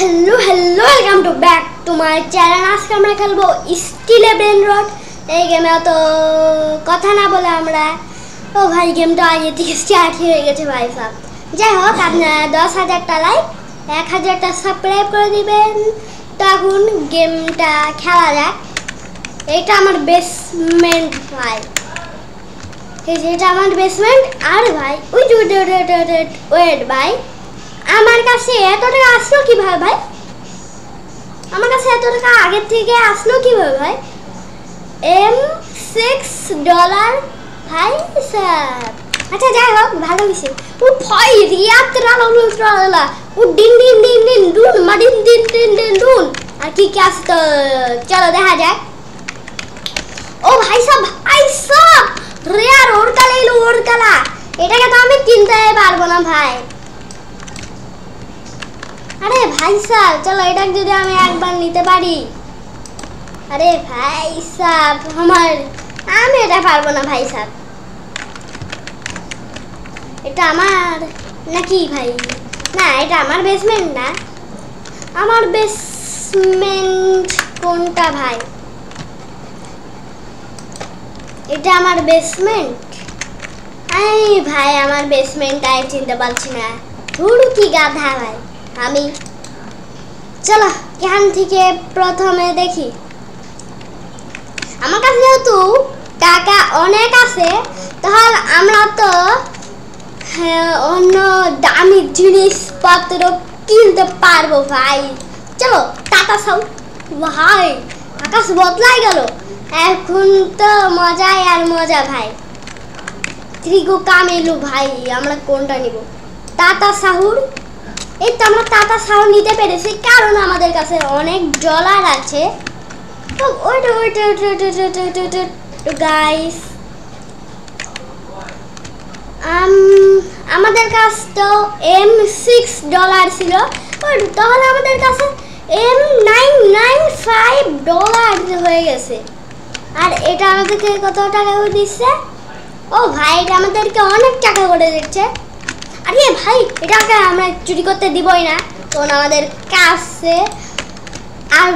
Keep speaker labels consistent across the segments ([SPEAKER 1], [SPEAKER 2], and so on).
[SPEAKER 1] Hello hello welcome to back to my channel. आज के আমরা খেলবো স্টিল ব্রেন রট। এই গেমে তো কথা না বলে আমরা ও ভাই গেমটা আগে থেকে স্টার্ট হয়ে গেছে ভাই সাহেব। যাই হোক আপনারা 10,000টা লাইক 1,000টা সাবস্ক্রাইব করে দিবেন। তখন গেমটা খেলা যাক। এটা আমার বেসমেন্ট ভাই, এটা আমার বেসমেন্ট। আর ভাই ওই ওয়েট ভাই, আমার কাছে এত টাকা আসলো কিভাবে ভাই? আমার কাছে এত টাকা আগে থেকে আসলো কিভাবে ভাই? $6 ভাই স্যার। আচ্ছা যাই হোক ভালো কিছু। ও ভাই রিয়াতরা লালা ও ডিন ডিন ডিন ডিন ডুন মাডিন ডিন ডিন ডিন ডুন। আর কি কি আসে তো চলো দেখা যাক। ও ভাই সাহেব রেয়ার ওরকালা এলো ওরকালা। এটাকে তো আমি কিনতে পারবো না ভাই। আরে ভাই সাহেব চলো এটা যদি আমি একবার নিতে পারি। আরে ভাই সাহেব আমি এটা পারবো না ভাই সাহেব। এটা আমার নাকি ভাই? না এটা আমার বেসমেন্ট না। আমার বেসমেন্ট কোনটা ভাই? এটা আমার বেসমেন্ট। এই ভাই আমার বেসমেন্টটাই চিনতে পারছি না। ধুরু কি গাধা ভাই আমি। চলো এখান থেকে প্রথমে দেখি। আমার কাছে যেহেতু টাকা অনেক আছে তাহলে আমরা তো অন্য দামি জিনিসপত্র কিনতে পারবো ভাই। চলো টাকা সব ভাই আকাশ বদলাই গেল। এখন তো মজাই আর মজা ভাই। ত্রিগো কামেলু ভাই আমরা কোনটা নিব? টাটা সাহুর। এই তো আমরা টাটা সাহুর নিতে পেরেছি কারণ আমাদের কাছে অনেক ডলার আছে। তো ওইটা গাইস আমাদের কাছে তো $6 ছিল, তাহলে আমাদের কাছে $995 হয়ে গেছে। আর এটা আমাদেরকে কত টাকা করে দিচ্ছে? ও ভাই এটা আমাদেরকে অনেক টাকা করে দিচ্ছে। আরে ভাই এটাকে আমরা চুরি করতে দিবই না, তখন আমাদের কাছে আর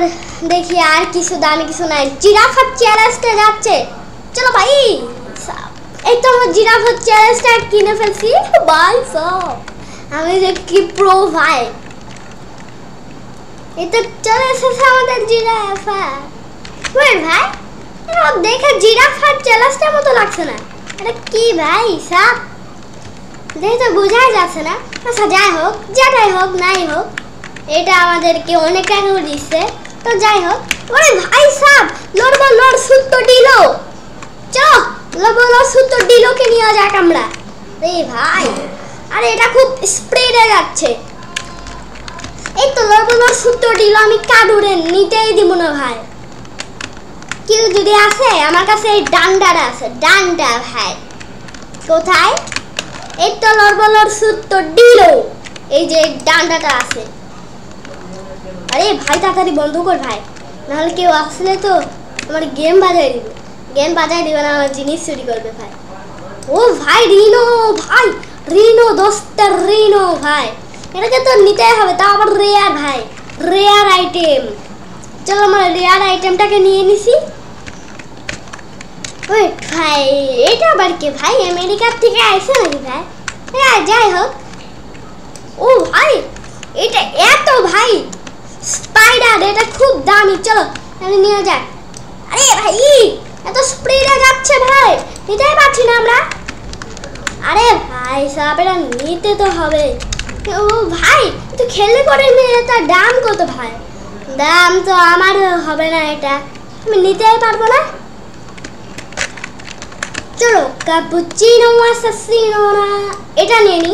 [SPEAKER 1] দেখি আর কিছু দামি কিছু নাই। জিরাফার চ্যালেঞ্জটা যাচ্ছে। চলো ভাই এই তো আমার জিরাফার চ্যালেঞ্জটা কিনে ফেলছি ভাই সব। আমি যে কি প্রো ভাই। এই তো চলে এসেছে আমাদের জিরাফা। ওয়েট ভাই দেখে জিরাফার চ্যালেঞ্জটার মতো লাগছে না। এটা কি ভাই সব দেখে তো বোঝাই যাচ্ছে না। আচ্ছা যাই হোক যেটাই হোক নাই হোক এটা আমাদেরকে অনেক টাকা করে দিচ্ছে। তো যাই হোক ওরে ভাই সাহেব লড়বো লড় সুতো ডিলো। চ লড়বো লড় সুতো ডিলোকে নিয়ে যাক আমরা। রে ভাই আরে এটা খুব স্পিডে যাচ্ছে। এই তো লড়বো লড় সুতো ডিলো আমি কাদুরে নিতেই দিব না ভাই। কেউ যদি আসে আমার কাছে এই ডান্ডাটা আছে। ডান্ডা ভাই কোথায়? এই তো লড়বো লড় সুতো ডিলো। এই যে ডান্ডাটা আছে। আরে ভাই তাড়াতাড়ি বন্ধ কর ভাই, নাহলে কেউ আসলে তো আমার গেম বাজাই দিবে। গেম বাজাই দিবে না আমার জিনিস চুরি করবে ভাই। ও ভাই রিনো ভাই, রিনো দোস্তের রিনো ভাই। এটাকে তো নিতেই হবে, তাও আবার রেয়ার ভাই, রেয়ার আইটেম। চলো আমরা রেয়ার আইটেমটাকে নিয়ে নিছি। ওয়েট ভাই এটা আবার কে ভাই? আমেরিকার থেকে আসে নাকি ভাই? যাই হোক ও ভাই এটা এত ভাই স্পাইডার, এটা খুব দামি। চলো আমি নিয়ে যাই। আরে ভাই এত স্পিডে যাচ্ছে ভাই, নিতেই পারছি না আমরা। আরে ভাই সাহেব এটা নিতে তো হবে। ও ভাই তো খেললে পরে নিয়ে তার দাম কত ভাই? দাম তো আমার হবে না, এটা আমি নিতেই পারবো না। চলো ক্যাপুচিনো অ্যাসাসিনো না এটা নিয়ে নি।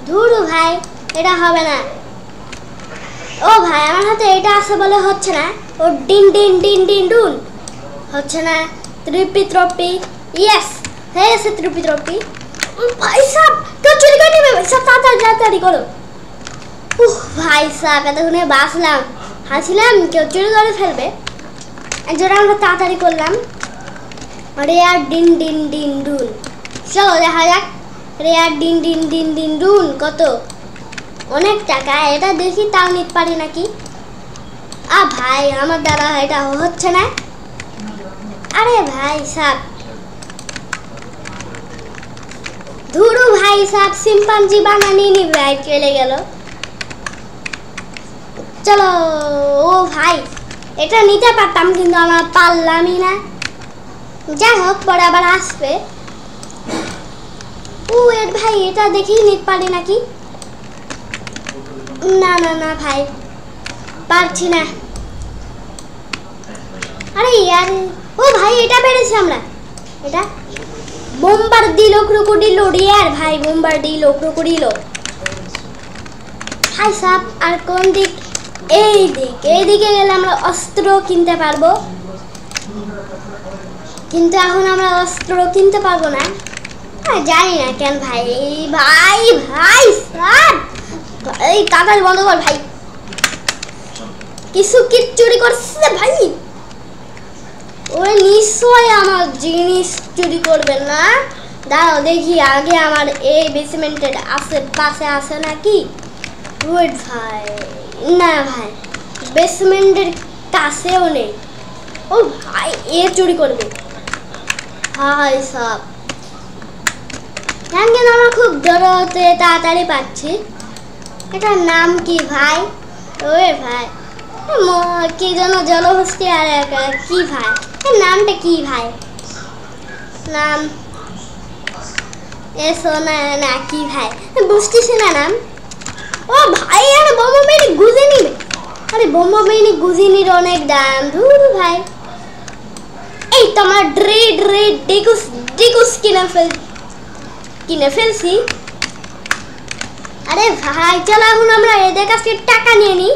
[SPEAKER 1] ধুরু ভাই এটা হবে না। ও ভাই আমার হাতে এটা আছে বলে হচ্ছে না। ও ডিন ডিন ডিন ডিন ডুন হচ্ছে না। ত্রিপি ত্রপি ইয়েস হয়ে গেছে ত্রিপি ত্রপি। ভাই সাহেব কেউ চুরি করে নেবে ভাই সাহেব, তাড়াতাড়ি করো। ভাই সাহেব এতক্ষণে বাঁচলাম, হাসছিলাম কেউ চুরি করে ফেলবে। একজোড়া আমরা তাড়াতাড়ি করলাম। রেয়ার ডিন ডিন ডিন ডুন। চলো দেখা যাক রেয়ার ডিন ডিন ডিন ডিন ডুন কত। অনেক টাকা, এটা দেখি তাও নিতে পারি নাকি। ভাই আমার দ্বারা এটা হচ্ছে না। আরে ভাই সাব, ধুরু ভাই সাব, শিম্পাঞ্জি বানানি ভাই চলে গেল। চলো। ও ভাই এটা নিতে পারতাম কিন্তু আমরা পারলামই না। যাই হোক পরে আবার আসবে। এর ভাই এটা দেখি নিতে পারি নাকি। না না না ভাই পারছি না। আরে ইয়ার, ও ভাই এটা পেরেছি আমরা। এটা বোম্বার্দিলো ক্রোকোডিলো রিয়ার ভাই, বোম্বার্দিলো ক্রোকোডিলো। ভাই সাপ আর কোন দিক? এইদিকে গেলে আমরা অস্ত্র কিনতে পারবো, কিন্তু এখন আমরা অস্ত্র কিনতে পারবো না। জানি না কেন ভাই। ভাই ভাই সাপ, এই তাড়াতাড়ি বন্ধ কর ভাই, কিছু কি চুরি করছে ভাই। ওই নিশ্চয় আমার জিনিস চুরি করবে না। দাঁড়াও দেখি আগে আমার এই বেসমেন্টের আশেপাশে আছে নাকি। ওয়েট ভাই, না ভাই বেসমেন্টের কাছেও নেই। ও ভাই এ চুরি করবে ভাই সব। কেন আমরা খুব জড়তে তাড়াতাড়ি পাচ্ছি। এটার নাম কি ভাই? ওই ভাই কি যেন জলহস্তি আর কি ভাই, এর নামটা কি ভাই? নাম এসো না না কি ভাই বুঝতেছি না নাম। ও ভাই আরে বোমা মেরে গুজে নিবে। আরে বোমা মেরে গুজে নির অনেক দাম। ধুর ভাই, এই তোমার ডিকুস কিনে ফেলছি। আরে ভাই চলো এখন আমরা এদের কাছ থেকে টাকা নিয়ে নিই।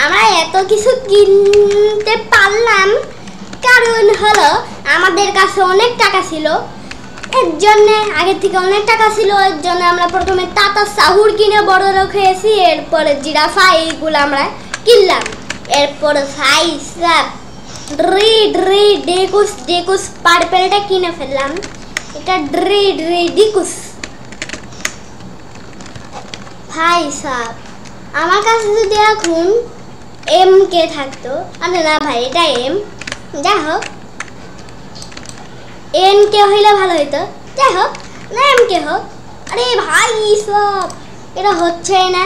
[SPEAKER 1] আমরা এত কিছু কিনতে পারলাম কারণ হলো আমাদের কাছে অনেক টাকা ছিল। এর জন্য আগে থেকে অনেক টাকা ছিল, এর জন্য আমরা প্রথমে টাটা সাহুর কিনে বড় লোক হয়েছি। এরপরে জিরাফা এইগুলো আমরা কিনলাম। এরপরে ডেকুস পার্পেলটা কিনে ফেললাম। এটা ডিকুস ভাই সাহ। আমার কাছে যদি এখন এম কে থাকতো, আরে না ভাই এটা এম, যাই হোক এন কে হইলে ভালো হইতো। যাই হোক না এম কে হোক। আরে ভাই সব এটা হচ্ছে না।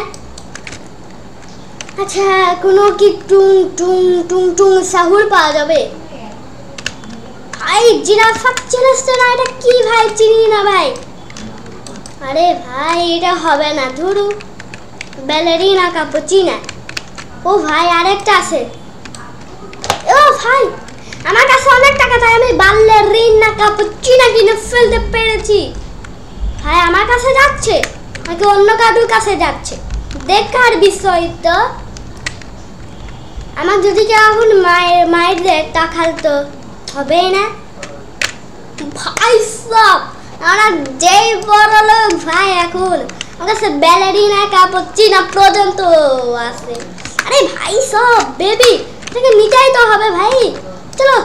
[SPEAKER 1] আচ্ছা কোনো কি টুং টুং টুং টুং সাহুর পাওয়া যাবে? ভাই জিরাফা চেনাচ্ছে না, এটা কি ভাই চিনি না ভাই। আরে ভাই এটা হবে না, ধরু ব্যালেরিনা কাপুচিনা। ও ভাই আরেকটা আছে। ও ভাই আমার কাছে অনেক টাকা, তাই আমি ব্যালেরিনা কাপুচিনা কিনে ফেলতে পেরেছি। ভাই আমার কাছে যাচ্ছে নাকি অন্য কারোর কাছে যাচ্ছে দেখার বিষয় তো। আমার যদি কেউ এখন মায়ের দেয় তাহলে তো হবেই না ভাই সব। আমরা যেই বড় লোক ভাই, এখন আমার কাছে ব্যালেরিনা কাপুচিনা পর্যন্ত আছে। আরে ভাই সব বেবি এটাকে নিতেই তো হবে ভাই, চলো।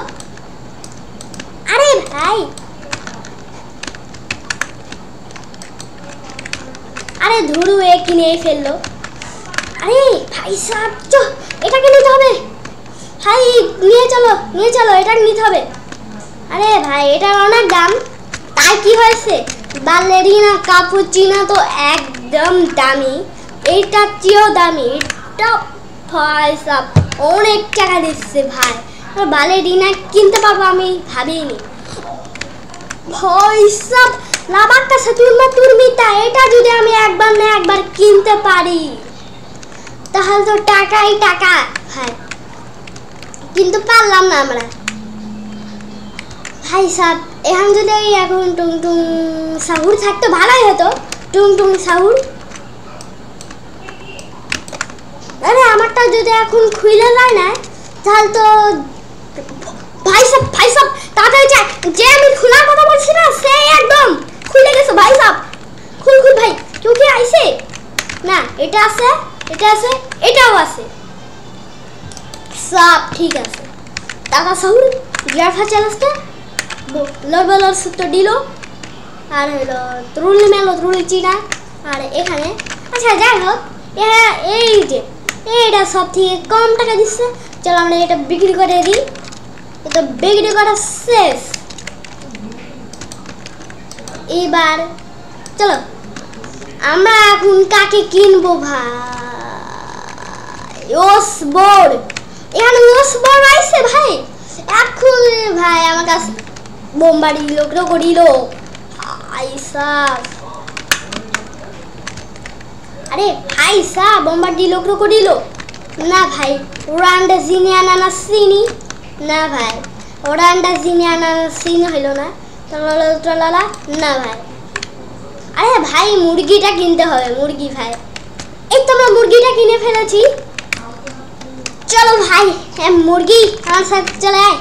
[SPEAKER 1] আরে ভাই আরে ধুরু এ কিনেই ফেললো। আরে ভাই সাব এটাকে নিতে হবে ভাই, নিয়ে চলো এটাকে নিতে হবে। আরে ভাই এটার অনেক দাম, তাই কি হয়েছে ব্যালেরিনা কাপুচিনা তো একদম দামি, এইটার চেয়েও দামি। এটা ভাই সাব অনেক টাকা দিচ্ছে ভাই, ব্যালেরিনা কিনতে পারবো আমি ভাবিনি ভাই সাব। লাভারটা তুর্মিতা এটা যদি আমি একবার না একবার কিনতে পারি তাহলে তো টাকাই টাকা ভাই, কিন্তু পারলাম না আমরা ভাই সাব। এখন যদি এখন টুং টুং সাহুর থাকতো ভালোই হতো, টুং টুং সাহুর। আরে আমারটা যদি এখন খুলে যায় না তাহলে তো ভাই সাব তাড়াতাড়ি যে আমি খোলার কথা বলছি না সে একদম খুলে গেছে ভাই সাব। খুল ভাই, কেউ কি আইছে না? এটা আছে, এটা আছে, এটাও আছে সব ঠিক আছে। টাকা সাহুর জিরাফা চ্যালেঞ্জটা লড়বলার সূত্র দিল আর হলো ত্রুলি মেলো ত্রুলি চিনা আর এখানে। আচ্ছা যাই হোক এই যে এইটা সব থেকে কম টাকা দিচ্ছে। চলো আমরা এটা বিক্রি করে দিই। এটা বিক্রি করা শেষ। এবার চলো আমরা এখন কাকে কিনবো ভাই? ওসবর, এখানে ওসবর আইছে ভাই। এখন ভাই আমার কাছে বোমবাড়ি লোকরা করিল আরে ভাই সাহ বোমবাড়ি লোকরা করিল না ভাই। ওরান্ডা জিনে আনানা চিনি না ভাই, ওরান্ডা জিনে আনানা চিনি হইল না। টলালা না ভাই। আরে ভাই মুরগিটা কিনতে হবে, মুরগি ভাই। এই তো আমরা মুরগিটা কিনে ফেলেছি। চলো ভাই মুরগি আমার সাথে চলে আয়।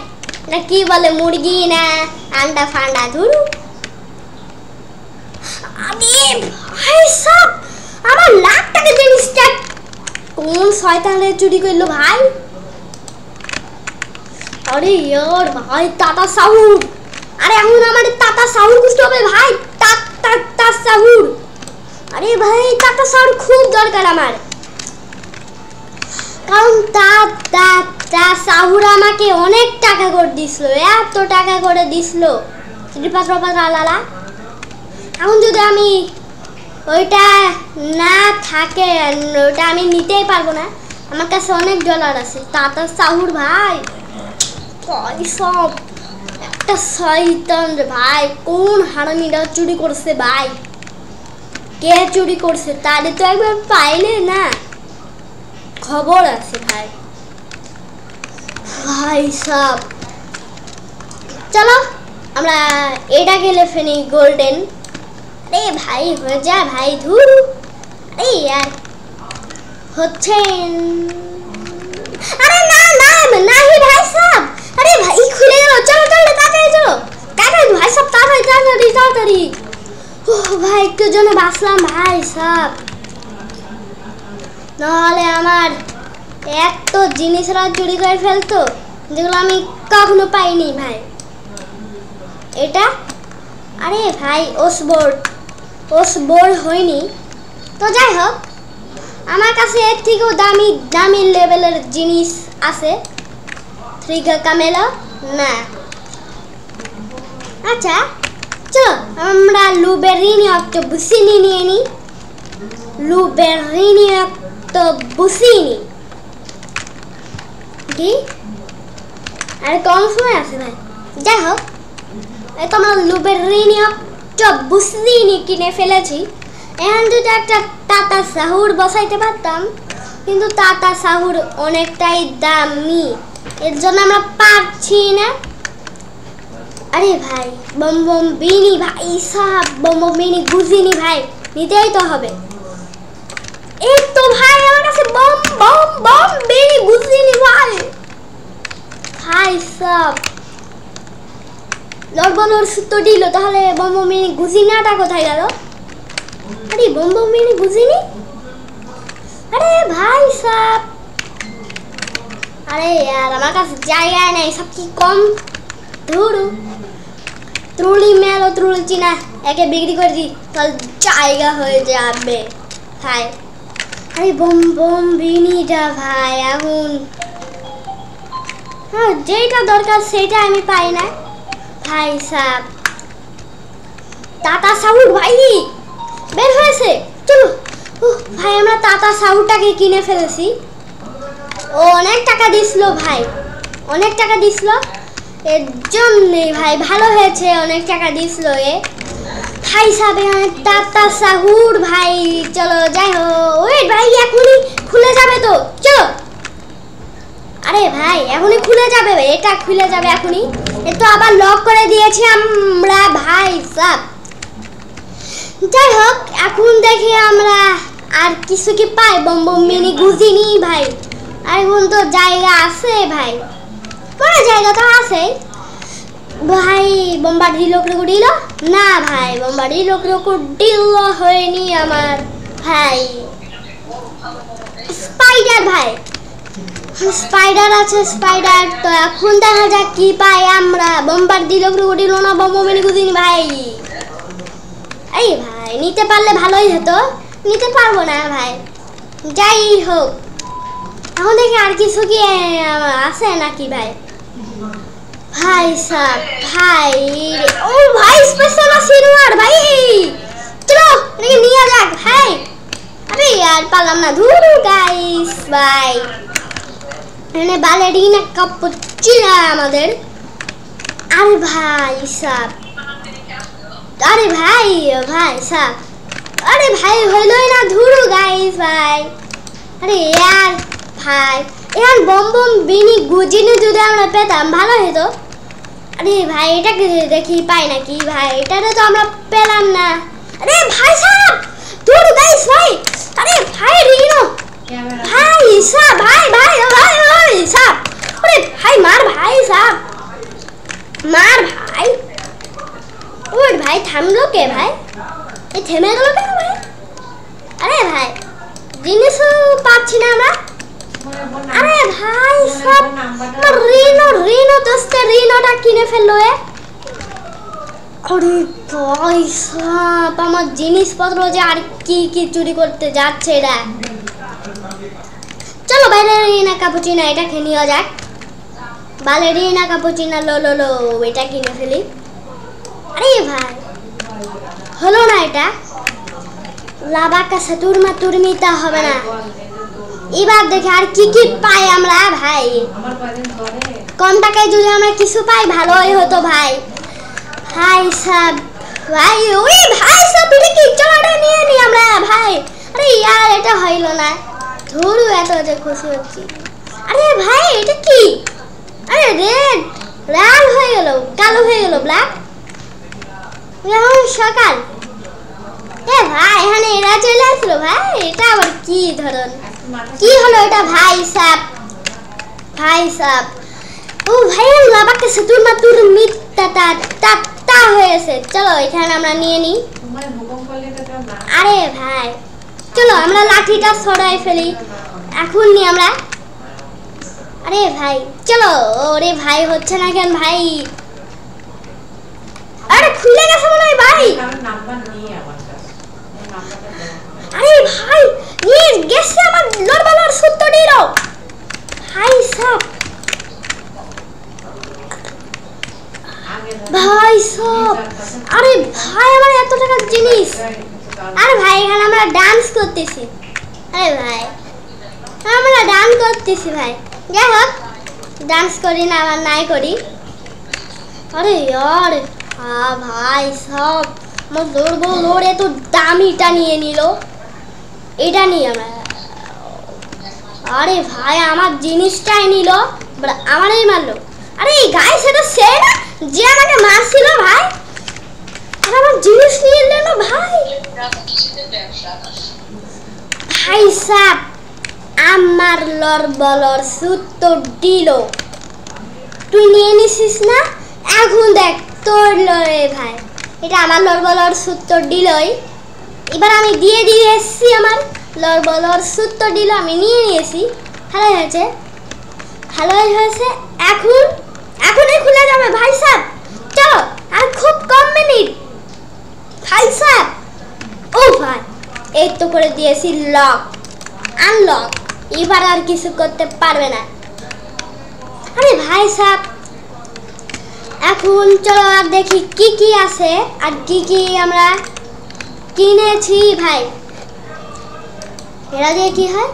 [SPEAKER 1] না কি বলে মুরগি না আন্ডা ফান্ডা ধরু। আরে ভাই সব আমার লাখ টাকা জিনিসটা কোন শয়তানে চুরি করলো ভাই? আরে ইয়ার ভাই টাটা সাউর। আরে এখন আমাদের টাটা সাউর খুঁজতে হবে ভাই। Tata sour. আরে ভাই টাটা সাউর খুব দরকার আমার, কারণ টাটা সাউর আমাকে অনেক টাকা করে দিছিল, এত টাকা করে দিছিল লালা। এখন যদি আমি ওইটা না থাকে ওইটা আমি নিতেই পারবো না। আমার কাছে অনেক ডলার আছে। টাটা সাউর ভাই সব একটা শয়তান ভাই। কোন হারামিরা চুরি করছে ভাই? কে চুরি করছে তাদের তো একবার পাইলে না খবর আছে ভাই। ভাই সব চলো আমরা এটা গেলে ফেনি গোল্ডেন। আরে ভাই হয়ে যা ভাই ধুর। আরে यार হচ্ছে আরে না না नहीं भाई साहब। अरे भाई खुले गেল। চলো চলো তাড়াতাড়ি চলো তাড়াতাড়ি ভাই সব তাড়াতাড়ি তাড়াতাড়ি তাড়াতাড়ি। ও ভাই একটু জন্য বাঁচলাম ভাই সব, নাহলে আমার এত জিনিসরা চুরি করে ফেলতো যেগুলো আমি কখনো পাইনি ভাই। এটা আরে ভাই ওসবর হয়নি তো যাই হোক, আমার কাছে এর থেকেও দামি দামি লেভেলের জিনিস আছে। থ্রিগা কামেলা না। আচ্ছা চলো আমরা লুবেরিনি অক্টোবুসিনি নিয়ে নিই। লুবেরিনি অক্টোবুসিনি কি আর কম সময় আছে ভাই। যাই হোক এই তো আমরা লুবেরিনি অক্টোবুসিনি কিনে ফেলেছি। এখন যদি একটা টাটা সাহুর বসাইতে পারতাম, কিন্তু টাটা সাহুর অনেকটাই দামি, এর জন্য আমরা পারছি না। আরে ভাই বম বিনি ভাই সাহেব, বম বিনি গুজিনি ভাই নিতেই তো হবে। এই তো ভাই আমার কাছে বম বিনি গুজিনি ভাই। ভাই সাহেব লড়বনোর সূত্র দিল, তাহলে বম বিনি গুজিনাটা কোথায় গেল? আরে বম বিনি গুজিনি। আরে ভাই সাহেব আরে यार আমার কাছে জায়গা নেই, সব কি কম ধরু। ত্রুলি মেলো ত্রুলি চিনা একে বিক্রি করে দিই তাহলে জায়গা হয়ে যাবে ভাই। আরে বম বিনিটা ভাই এখন হ্যাঁ যেটা দরকার সেটা আমি পাই না ভাই সাহেব। টাটা সাউর ভাই বের হয়েছে। চলো ভাই আমরা টাটা সাউরটাকে কিনে ফেলেছি। ও অনেক টাকা দিছিল ভাই, অনেক টাকা দিছিল, এর জন্যই ভাই ভালো হয়েছে অনেক টাকা দিছিল এ ভাই সাহেব। টাটা সাহুর ভাই চলো যাই হোক। ওয়েট ভাই এখনই খুলে যাবে তো চলো। আরে ভাই এখনই খুলে যাবে, এটা খুলে যাবে এখনই। এ তো আবার লক করে দিয়েছি আমরা ভাই সাহেব। যাই হোক এখন দেখি আমরা আর কিছু কি পাই। বম মিনি গুজিনি ভাই। আর এখন তো জায়গা আছে ভাই, বড় জায়গা তো আছে ভাই। বোমবাড়ি লোক দিল না ভাই, বোমবাড়ি লোক দিল হয়নি আমার ভাই। স্পাইডার ভাই, স্পাইডার আছে স্পাইডার। তো এখন দেখা যাক কি পাই আমরা। বোমবাড়ি লোক দিল না বম মিনি গুজিনি ভাই। এই ভাই নিতে পারলে ভালোই হতো, নিতে পারবো না ভাই। যাই হোক, এখন দেখি আর কিছু কি আছে নাকি ভাই? ভাই সাহ ভাই, ও ভাই স্পেশাল সিলভার ভাই, চলো এটাকে নিয়ে যাক ভাই। আরে यार পারলাম না, ধুরু গাইস ভাই। এখানে বালেরিনা ক্যাপুচিনো আমাদের। আরে ভাই সাহ, আরে ভাই ভাই সাহ, আরে ভাই হইলই না, ধুরু গাইস ভাই। আরে यार ভাই, এখন বম বম বিনি গুজিনে যদি আমরা পেতাম ভালো হতো। আরে ভাই এটাকে দেখি পাই নাকি ভাই, এটারে তো আমরা পেলাম না। আরে ভাই সাহেব, ধুরু গাইস ভাই, আরে ভাই রিনো ভাই সাহেব, ভাই ভাই ভাই ভাই সাহেব, আরে ভাই মার ভাই সাহেব, মার ভাই। ওর ভাই থামলো কে ভাই, এই থেমে গেল কেন ভাই? আরে ভাই জিনিসও পাচ্ছি না আমরা। আরে ভাই সব রিনো রিনো দোস্তে রিনোটা কিনে ফেললো এ। আরে ভাই সব আমার জিনিসপত্র যে আর কি কি চুরি করতে যাচ্ছে এরা। চলো বালেরিনা ক্যাপুচিনো এটা খেয়ে নেওয়া যাক। বালেরিনা ক্যাপুচিনো লো লো লো, এটা কিনে ফেলি। আরে ভাই হলো না, এটা লাভা কাছে তুরমা তুরমিতা হবে না। এবার দেখে আর কি কি পাই আমরা ভাই। কম টাকায় যদি আমরা কিছু পাই ভালোই হতো ভাই। ভাই সব ভাই, ওই ভাই সব এটা কি, চলো নিয়ে নি আমরা ভাই। আরে यार এটা হইলো না, ধরু এত যে খুশি হচ্ছি। আরে ভাই এটা কি, আরে রেড লাল হয়ে গেল, কালো হয়ে গেল, ব্ল্যাক। এখন সকাল, এ ভাই এখানে এরা চলে আসলো ভাই, এটা আবার কি ধরন, কি হলো এটা ভাই সাহেব? ভাই সাহেব ও ভাই লাভাকে সেতুর মাতুর মিথ্যা তা হয়েছে। চলো এখানে আমরা নিয়ে নিই। আরে ভাই চলো আমরা লাঠিটা সরাই ফেলি এখন নি আমরা। আরে ভাই চলো, ওরে ভাই হচ্ছে না কেন ভাই? আরে খুলে গেছে মনে হয় ভাই। আরে ভাই নিয়ে গেছে আমার লড়বালার সত্য দিল ভাই সব। ভাই সব আরে ভাই আমার এত টাকার জিনিস। আরে ভাই এখানে আমরা ডান্স করতেছি। আরে ভাই আমরা ডান্স করতেছি ভাই, যাই হোক ডান্স করি না আবার নাই করি। আরে यार হ্যাঁ ভাই সব আমার দৌড়বো দৌড়ে তো দামিটা নিয়ে নিল, এটা নিয়ে আমরা। আরে ভাই আমার জিনিসটাই নিল, আমারই মারলো। আরে এই গায়ে সেটা সে না যে আমাকে মারছিল ভাই, আর আমার জিনিস নিয়ে নিল ভাই। ভাই সাহেব আমার লড়বলর সুতো দিল, তুই নিয়ে নিছিস না? এখন দেখ তোর লড়ে ভাই, এটা আমার লড়বলর সুতো দিলই। এবার আমি দিয়ে দিয়ে এসছি, আমার লড়বলর সুতো দিল, আমি নিয়ে নিয়েছি। ভালোই হয়েছে, ভালোই হয়েছে। এখন এখনই খুলে যাবে ভাই সাহেব, চলো আর খুব কম মিনিট ভাই সাহেব। ও ভাই এই তো করে দিয়েছি লক আনলক, এবার আর কিছু করতে পারবে না। আরে ভাই সাহেব এখন চলো আর দেখি কি কি আছে আর কি কি আমরা কিনেছি ভাই। এরা দিয়ে কি হয়?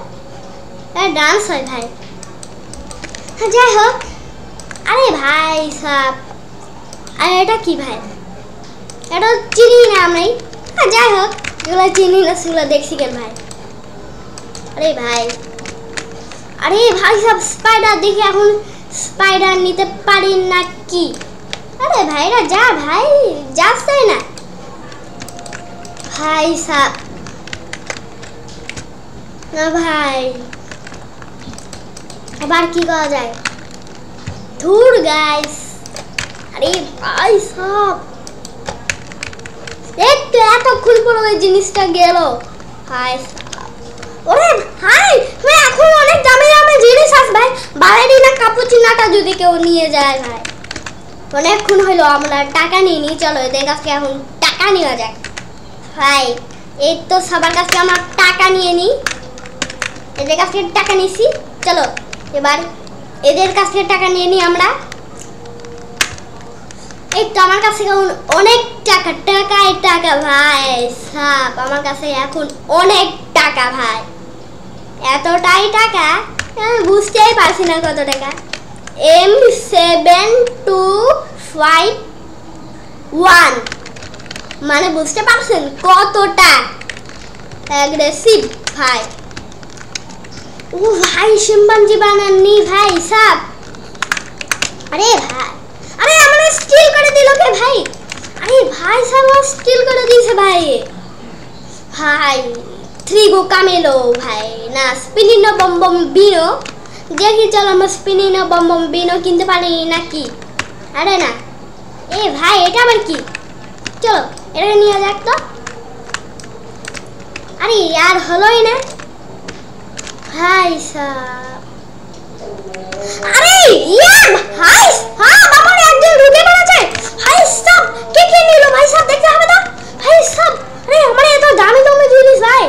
[SPEAKER 1] ডান্স হয় ভাই। যাই হোক, আরে ভাই সাহেব আর এটা কি ভাই? এটা চিনি না আমি। যাই হোক এগুলো চিনি না, সেগুলো দেখছি কেন ভাই? আরে ভাই, আরে ভাই সাহেব স্পাইডার দেখি, এখন স্পাইডার নিতে পারি না কি? আরে ভাইরা যা ভাই, যাচ্ছে না ভাই সাহেব না ভাই। এবার কি করা যায়? ধুর গাইস, আরে ভাই সাহেব একটু এতক্ষণ পর ওই জিনিসটা গেল ভাই সাহেব। ওরে ভাই এখন অনেক দামি দামি জিনিস আছে ভাই, বালেরিনা ক্যাপুচিনোটা যদি কেউ নিয়ে যায় ভাই। অনেকক্ষণ হলো আমরা টাকা নিয়ে নি, চলো এদের কাছে এখন টাকা নেওয়া যাক ভাই। এই তো সবার কাছে আমরা টাকা নিয়ে নিই। এদের কাছ থেকে টাকা নিছি। চলো এবার এদের কাছ থেকে টাকা নিয়ে নিই আমরা। এই তো আমার কাছে অনেক টাকা, টাকায় টাকা ভাই সাপ, আমার কাছে এখন অনেক টাকা ভাই, এতটাই টাকা আমি বুঝতেই পারছি না কত টাকা। M725 মানে বুঝতে পারছেন কতটা অ্যাগ্রেসিভ ভাই। ও ভাই শিম্পাঞ্জি বানাননি ভাই সাপ। আরে ভাই, আরে আমার স্টিল করে দিল কে ভাই? আরে ভাই সাপ স্টিল করে দিয়েছে ভাই। ভাই 3 গো কামেলো ভাই না স্পিনিনো বম বম বিনো। দেখি চলো আমরা স্পিনিনো বম বম বিনো কিনতে পারি নাকি। আরে না এ ভাই এটা আবার কি? চলো এটা নিয়ে যাক তো। আরে यार হলোই না ভাই সাব। আরে यार ভাই হ্যাঁ আমার একজন ঢুকে পড়েছে ভাই সাব। কে কে নিল ভাই সাব দেখতে হবে তো ভাই সাব। আরে আমার এত দামি দামি জিনিস ভাই।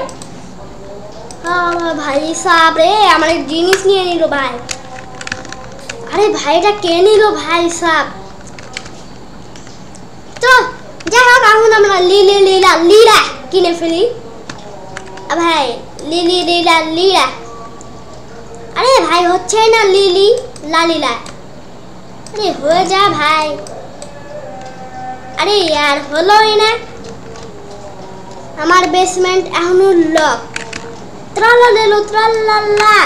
[SPEAKER 1] হ্যাঁ ভাই সাব রে আমার এক জিনিস নিয়ে নিল ভাই। আরে ভাই এটা কে নিল ভাই সাব? তো যাই হোক এখন আমরা লীলা কিনে ফেলি ভাই। লীলা আরে ভাই হচ্ছে না লিলি লালিলা। আরে হয়ে যা ভাই। আরে यार হলোই না। আমার বেসমেন্ট এখনো লক। ত্রালালা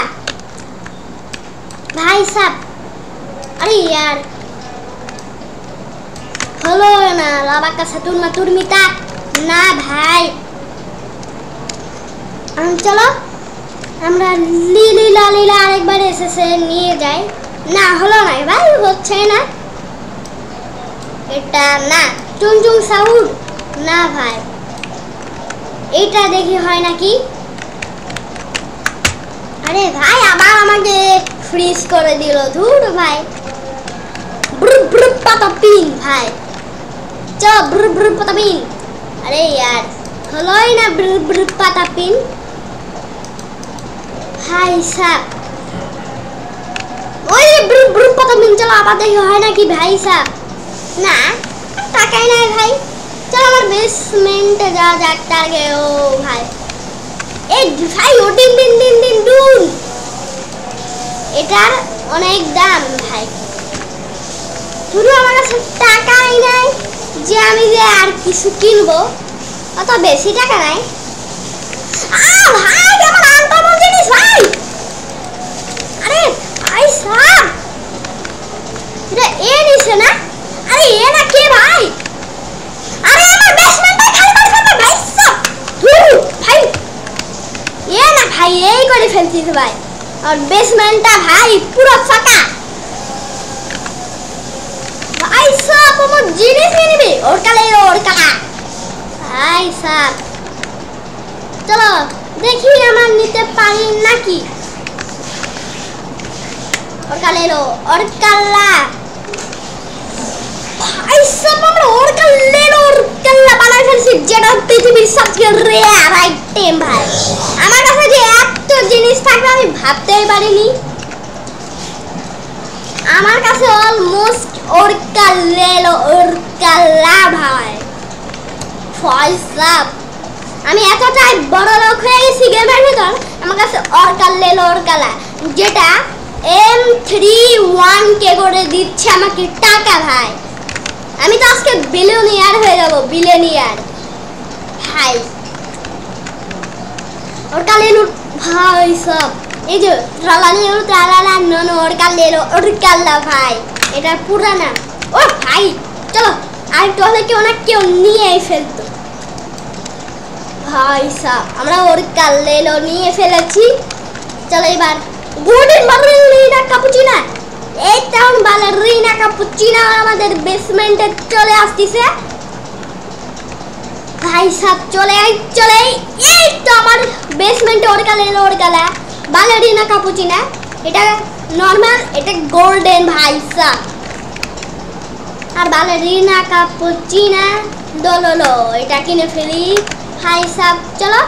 [SPEAKER 1] ভাই সাব। আরে यार হলো না লাবাকা সাতুর মাতুর মিতা না ভাই। চলো আমরা লীলা আরেকবার এসেছে নিয়ে যাই। না হলো না ভাই হচ্ছে না এটা না। চুং সাউন্ড না ভাই এটা দেখি হয় নাকি। আরে ভাই আবার আমাকে ফ্রিজ করে দিল ধুর ভাই। ব্রু পাতা পিন ভাই চল ব্রু পাতা পিন। আরে यार হলোই না ব্রু পাতা পিন ভাই সাব। ওই ব্রু পাতা পিন চলো আবার দেখি হয় নাকি ভাই সাব। না টাকাই নাই ভাই। চলো আমার বেসমেন্টে যাওয়া যাক তার আগে। ও ভাই এই ভাই ও দিন ডুন এটার অনেক দাম ভাই। শুধু আমার কাছে টাকাই নাই যে আমি যে আর কিছু কিনবো, অত বেশি টাকা নাই। ভাই আমার আনকমন জিনিস ভাই। আরে ভাই সাব এটা এ নিছে না। আরে এ না কে ভাই? আরে আমার বেসমেন্টটা খালি করছে ভাই সাব। ভাই এ না ভাই এই করে ফেলছিস ভাই। আর বেসমেন্টটা ভাই পুরো ফাঁকা ভাই সাব। আমার জিনিস নিয়ে নিবি ওর কালা ভাই সাব। চলো দেখি আমার নিতে পারি নাকি। ওর কালা ভাই সাব আমরা ওর কালা বানাই ফেলছি যেটা পৃথিবীর সবথেকে রেয়ার আইটেম ভাই। আমার কাছে যে এত জিনিস থাকবে আমি ভাবতেই পারিনি। আমার কাছে অলমোস্ট ওর কালা ভাই ফয়সাব। আমি এতটাই বড় লোক হয়ে গেছি গেমের ভিতর আমার কাছে ওর কালা যেটা M31 কে করে দিচ্ছে আমাকে টাকা ভাই। আমি তো আজকে বিলিয়নিয়ার হয়ে যাব বিলিয়নিয়ার ভাই। ওর কালেলো ভাই সব এই যে ট্রালালা ননো ওর কালা ভাই এটা পুরানা। ও ভাই চলো আর একটু হলে কেউ নিয়ে ফেলতো ভাই সাব। আমরা ওর কালেলো নিয়ে ফেলেছি। চলো এবার গোল্ডেন বালেরিনা কাপুচিনা। এই টাউন বালেরিনা কাপুচিনা আমাদের বেসমেন্টে চলে আসছে ভাই সাব। চলে এই তো আমার বেসমেন্টে ওর কালা বালেরিনা কাপুচিনা। এটা নরমাল এটা গোল্ডেন ভাই সাব। আর বালেরিনা কাপুচিনা দোলোলো এটা কিনে ফেলি ভাই সাব। চলো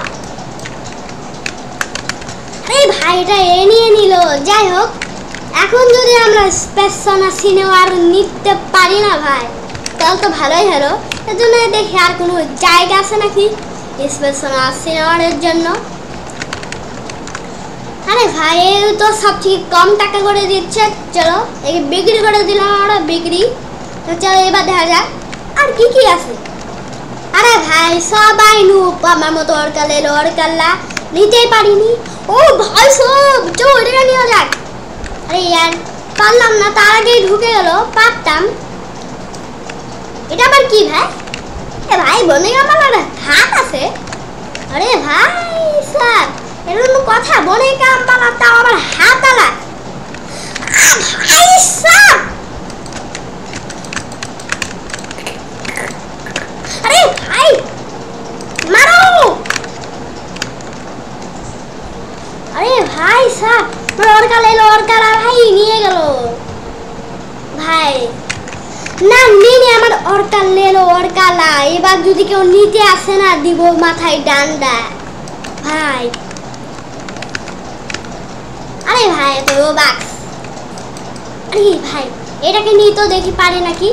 [SPEAKER 1] আরে ভাই এটা এ নিয়ে নিল। যাই হোক, এখন যদি আমরা স্পেসনা সিনেমার নিতে পারি না ভাই, তাহলে তো ভালোই হলো। এর জন্য দেখি আর কোনো জায়গা আছে নাকি স্পেসনা সিনেমার জন্য। আরে ভাই তো সব থেকে কম টাকা করে দিচ্ছে, চলো এই বিক্রি করে দিলাম আমরা, বিক্রি। তো চলো এবার দেখা যাক আর কি কি আছে। আরে ভাই সবাই নুপ, আমার মতো অরকাল এলো, অরকাল্লা নিতেই পারিনি। ও ভাই সব চলো এটা নিয়ে যাক। আরে ইয়ার পারলাম না, তার আগেই ঢুকে গেল, পারতাম। এটা আবার কি ভাই? এ ভাই বনে আমার হাত আছে। আরে ভাই স্যার এরকম কথা, বনে কাম পালা তাও আবার হাত আলা। ভাই স্যার আরে ভাই মারো। আরে ভাই স্যার অরকাল এলো, অরকাল ভাই নিয়ে গেল ভাই। না নিয়ে আমার অরকাল এলো, অরকালা। এবার যদি কেউ নিতে আসে না, দিব মাথায় ডান্ডা ভাই। আরে ভাই তো বাক্স। আরে ভাই এটাকে নিয়ে তো দেখি পারে নাকি।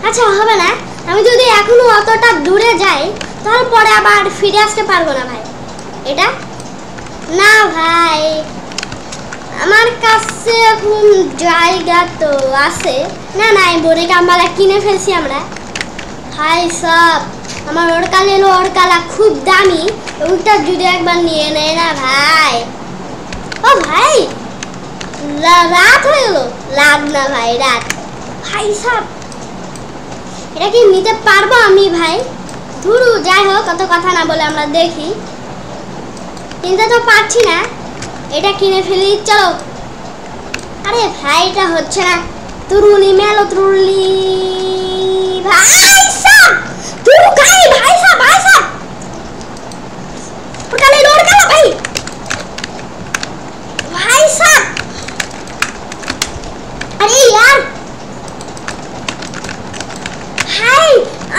[SPEAKER 1] আচ্ছা হবে না, আমি যদি এখনো অতটা দূরে যাই তাহলে পরে আবার ফিরে আসতে পারবো না ভাই। এটা না ভাই, আমার কাছে এখন জায়গা তো আছে। না না বনে কামবালা কিনে ফেলছি আমরা ভাই সব। আমার অরকাল এলো, অরকালা খুব দামি, ওইটা যদি একবার নিয়ে নেয় না ভাই। ও ভাই রাত হয়ে গেল। রাত না ভাই, রাত ভাই সব। এটা কি নিতে পারবো আমি ভাই? ধুরু যাই হোক, কত কথা না বলে আমরা দেখি। কিনতে তো পারছি না, এটা কিনে ফেলি চলো। আরে ভাই এটা হচ্ছে না, তুরুলি মেলো তুরুলি ভাই সাব তুরু গাই ভাই সাব, ভাই সাব ওরকালে ওরকালা ভাই, ভাই সাব। আরে यार ভাই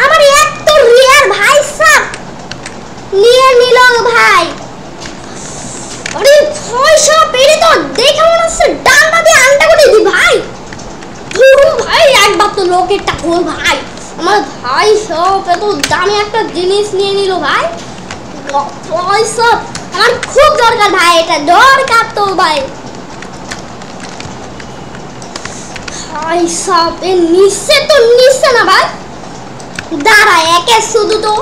[SPEAKER 1] আমার এত রিয়ার ভাই সাব নিয়ে নিল ভাই। আরে ভাই সাব এটা তো দেখে মনে হচ্ছে ডান্ডা দিয়ে আন্ডা করে দি ভাই। পুরো ভাই একবার তো লোকের টাকা ভাই। আমার ভাই সব এত দামি একটা জিনিস নিয়ে নিল ভাই। ভাই সব আমার খুব দরকার ভাই, এটা দরকার তো ভাই। ভাই সব এ নিচ্ছে তো নিচ্ছে না ভাই, দাঁড়া একে শুধু তো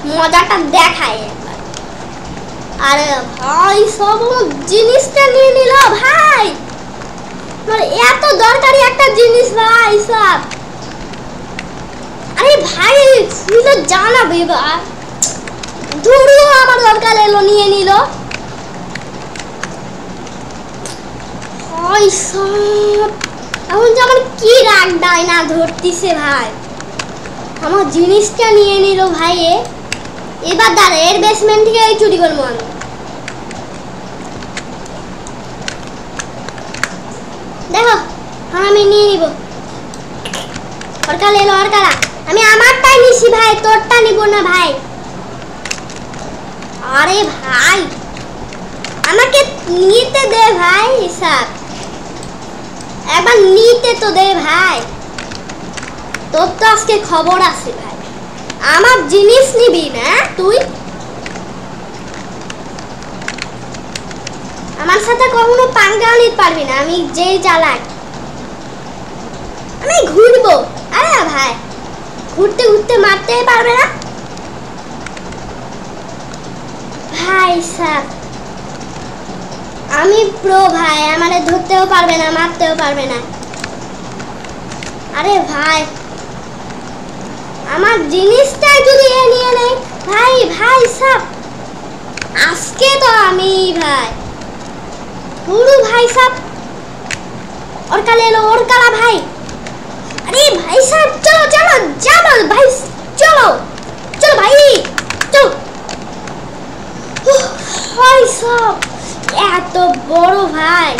[SPEAKER 1] মজাটা দেখায় একবার। আরে ভাই সব জিনিসটা নিয়ে নিল ভাই, মানে এত দরকারি একটা জিনিস ভাই সব। আরে ভাই খুলে জানাবে বা ধরো আমার দরকার এলো, নিয়ে নিল ভাই সব। এখন যে আমার কি রাগ দেয় না ধরতিছে ভাই, আমার জিনিসটা নিয়ে নিল ভাই। এবার দাঁড়া এর বেসমেন্ট থেকে চুরি করবো আমি। দেখো আমি নিয়ে নিব, অরকাল এলো অরকালা। আমি আমারটাই নিছি ভাই, তোরটা নিব না ভাই। আরে ভাই আমাকে নিতে দে ভাই সব, একবার নিতে তো দে ভাই। তোর তো আজকে খবর আছে ভাই, আমার জিনিস নিবি না তুই। আমার সাথে কখনো পাঙ্গা নিতে পারবি না, আমি যেই চালাই আমি ঘুরবো। আরে ভাই ঘুরতে ঘুরতে মারতেই পারবে না ভাই সাব। আমি প্রো ভাই, আমারে ধরতেও পারবে না, মারতেও পারবে না। আরে ভাই আমার জিনিসটাই যদি এ নিয়ে নেয় ভাই, ভাই সাব আজকে তো আমি ভাই পুরো ভাই সাব। অরকাল এলো অরকালা ভাই। আরে ভাই সাব চলো চলো জামাল ভাই, চলো চলো ভাই চলো। ভাই সাব এত বড় ভাই,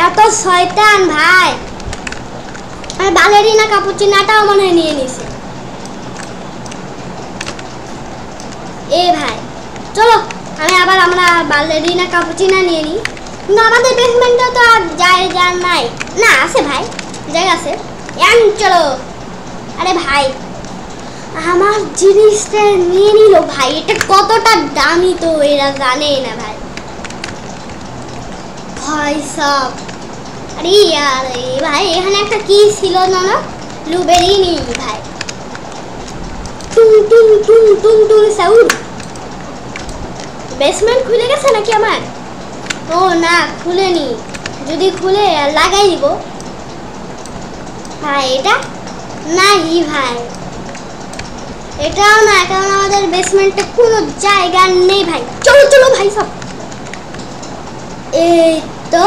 [SPEAKER 1] এত শয়তান ভাই। আর বালেরিনা কাপুচিনাটাও মনে হয় নিয়ে নিছে। এ ভাই চলো আমরা বালেরিনা ক্যাপুচিনো নিয়ে নিই। কিন্তু আমাদের বেসমেন্টে তো আর জায়গা নাই। না আছে ভাই, জায়গা আছে। চলো। আরে ভাই আমার জিনিসটা নিয়ে নিল ভাই, এটা কতটা দামি তো এরা জানে না ভাই। ভাই সব আরে यार ভাই এখানে একটা কি ছিল না ব্লুবেরি নি ভাই। টুং টুং টুং টুং টুং সাউন্ড। বেসমেন্ট খুলে গেছে নাকি আমার? ও না খুলেনি, যদি খুলে লাগাই দিব ভাই। এটা নাই ভাই, এটাও না, কারণ আমাদের বেসমেন্টে কোনো জায়গা নেই ভাই। চলো চলো ভাই সব। এই তো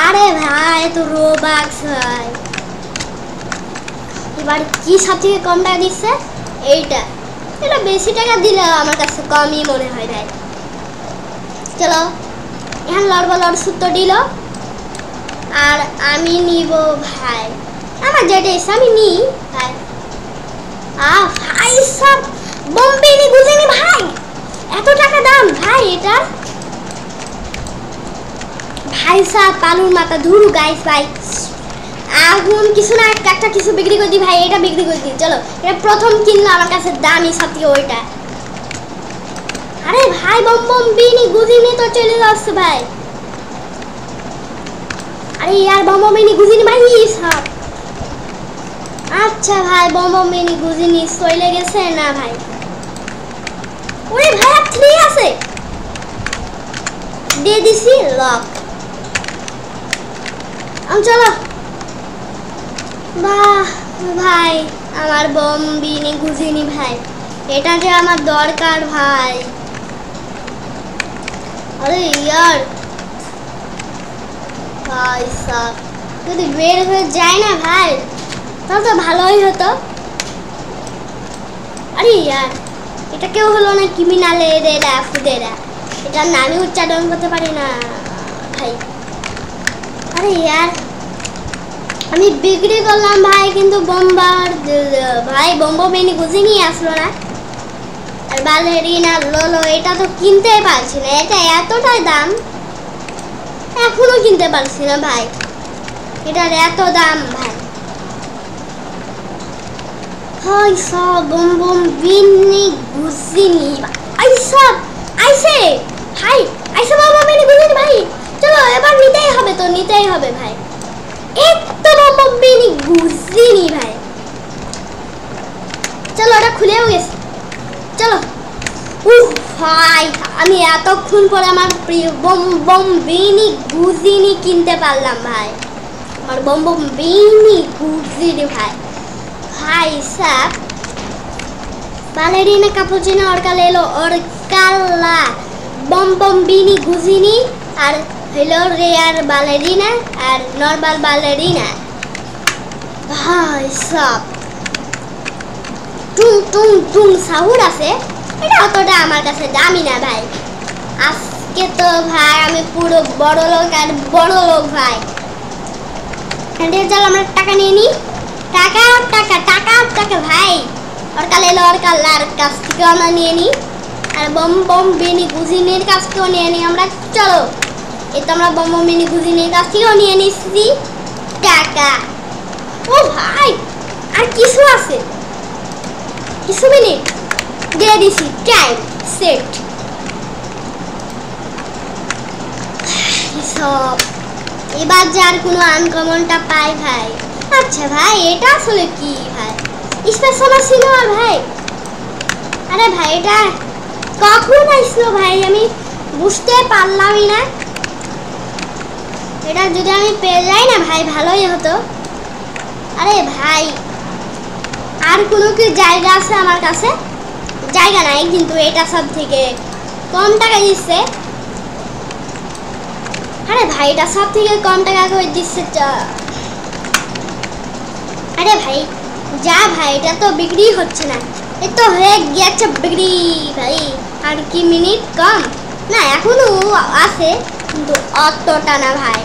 [SPEAKER 1] আরে ভাই তো রোবাক্স ভাই। এবার কি সব থেকে কম টাকা দিচ্ছে? এইটা, এটা বেশি টাকা দিলে আমার কাছে কমই মনে হয় ভাই। চলো এখন লড় সূত্র দিল আর আমি নিব ভাই। আমার যেটা এসে আমি নিই ভাই। ভাই সব বোম্বে নি বুঝিনি ভাই, এত টাকা দাম ভাই এটা। ভাই সাহেব পালুর মাথা ধুরু গাইস ভাই। আগুন কিছু না, একটা কিছু বিক্রি করে দিই ভাই। এটা বিক্রি করে দিই চলো। এটা প্রথম কিনলো আমার কাছে দামি সত্যি ওইটা। আরে ভাই বম বিনি গুজিনি তো চলে যাচ্ছে ভাই। আরে यार বম বিনি গুজিনি ভাই সব। আচ্ছা ভাই বম বিনি গুজিনি চলে গেছে না ভাই। ওরে ভাই 3 আছে, দিয়ে দিছি লক। চলো বাহ ভাই আমার বম বিনি গুজিনি ভাই, এটা যে আমার দরকার ভাই। আরে यार ভাই সাব যদি বের হয়ে যায় না ভাই তাহলে তো ভালোই হতো। আরে यार এটা কেউ হলো না ক্রিমিনালে রেডা ফুদেরা, এটা নামই উচ্চারণ করতে পারি না ভাই। আরে यार আমি বিক্রি করলাম ভাই, কিন্তু বোম্বার ভাই বোম্বমেনি গুজিনি আসলো না। আর বালেরিনা লোলো এটা তো কিনতেই পারছি না, এটা এতটাই দাম এখনো কিনতে পারছি না ভাই। এটার এত দাম ভাই। ভাই সব বম বিনি গুজিনি সব আইসে ভাই, আইসে বোম্বমেনি গুজিনি ভাই। চলো এবার নিতেই হবে তো, নিতেই হবে ভাই। এত বোম্বমেনি গুজিনি ভাই। চলো এটা খুলেও গেছে চলো। ভাই আমি এতক্ষণ পরে আমার প্রিয় বম বিনি গুজিনি কিনতে পারলাম ভাই। আমার বম বিনি গুজিনি ভাই। ভাই সাব বালেরিনা ক্যাপুচিনো অরকালেলো অরকালা বম বিনি গুজিনি আর হলো রেয়ার বালেরিনা আর নরমাল বালেরিনা। ভাই সাব টুং টুং টুং সাউন্ড আছে, এটা অতটা আমার কাছে দামি না ভাই। আজকে তো ভাই আমি পুরো বড় লোক আর বড় লোক ভাই। চল আমরা টাকা নিয়ে নিই। টাকা টাকা টাকা টাকা ভাই। অরকালেলো অরকালার কাছ থেকে আমরা নিয়ে নিই আর বম বিনি গুজিনির কাছ থেকেও নিয়ে নিই আমরা। চলো এই তো আমরা বম বিনি গুজিনির কাছ থেকেও নিয়ে নিচ্ছি টাকা। ও ভাই আর কিছু আছে, কিছু মিনিট দিয়ে দিছি টাইম সেট। সব এবার যার কোনো আনকমনটা পাই ভাই। আচ্ছা ভাই এটা আসলে কি ভাই? স্পেশাল ছিল আর ভাই। আরে ভাই এটা কখন আসলো ভাই আমি বুঝতে পারলামই না। এটা যদি আমি পেয়ে যাই না ভাই ভালোই হতো। আরে ভাই আর কোনো কি জায়গা আছে আমার কাছে? জায়গা নাই, কিন্তু এটা সব থেকে কম টাকা দিচ্ছে। আরে ভাই এটা সব থেকে কম টাকা করে দিচ্ছে। আরে ভাই যা ভাই এটা তো বিক্রি হচ্ছে না। এই তো হয়ে গেছে বিক্রি ভাই। আর কি মিনিট কম না, এখনো আছে কিন্তু অতটা না ভাই।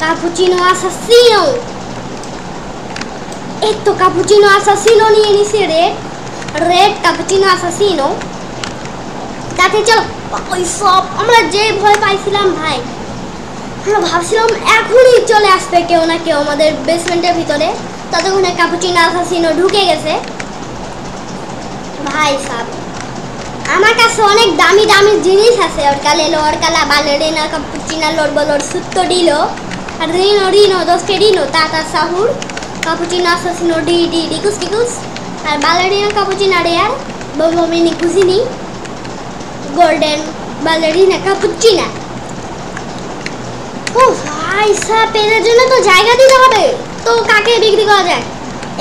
[SPEAKER 1] ক্যাপুচিনো আসাসিনো, এই তো ক্যাপুচিনো আসাসিনো নিয়ে নিছি। রেড ক্যাপুচিনো আসাসিনো তাতে চলো। ওই সব আমরা যে ভয় পাইছিলাম ভাই, আমরা ভাবছিলাম এখনই চলে আসবে কেউ না কেউ আমাদের বেসমেন্টের ভিতরে, ততক্ষণে ক্যাপুচিনো অ্যাসাসিনো ঢুকে গেছে। ভাই সাব আমার কাছে অনেক দামি দামি জিনিস আছে, ওরকালেলো ওরকালা বালেরিনা ক্যাপুচিনো লরবলর সুত্তডিলো আর রিনো রিনো দোস্টেরিনো তাতা সাহুর ক্যাপুচিনো অ্যাসাসিনো ডি ডি ডিকুস ডিকুস আর বালেরিনা ক্যাপুচিনো রেয়ার বোবোমিনি কুজিনি গোল্ডেন বালেরিনা ক্যাপুচিনো। ও ভাই সাব এর জন্য তো জায়গা দিতে হবে, তো কাকে বিক্রি করা যায়?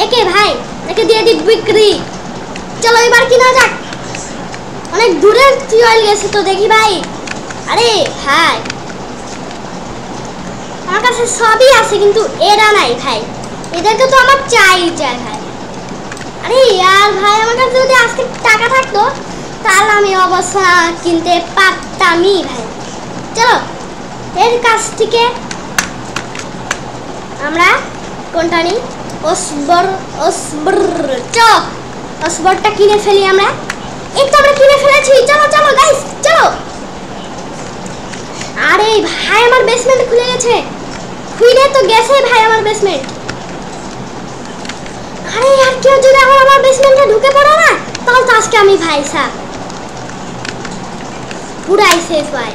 [SPEAKER 1] একে ভাই, একে দিয়ে দি বিক্রি। চলো এবার কিনা যাক, অনেক দূরে চলে গেছে তো দেখি ভাই। আরে ভাই আমার কাছে সবই আছে কিন্তু এরা নাই ভাই, এদেরকে তো আমার চাই ভাই। আরে ইয়ার ভাই আমার কাছে যদি আজকে টাকা থাকতো তাহলে আমি অবশ্য কিনতে পারতামই ভাই। চলো এর কাছ থেকে আমরা কোনটা নিই? অসবরটা কিনে ফেলি আমরা। এই তো আমরা কিনে ফেলেছি, চলো চলো গাইস চলো। আরে ভাই আমার বেসমেন্ট খুলে গেছে, খুলে তো গেছে ভাই আমার বেসমেন্ট। আরে আর কেউ যদি আমার বেসমেন্টে ঢুকে পড়ো না তাহলে তো আজকে আমি ভাই পুরাই শেষ ভাই।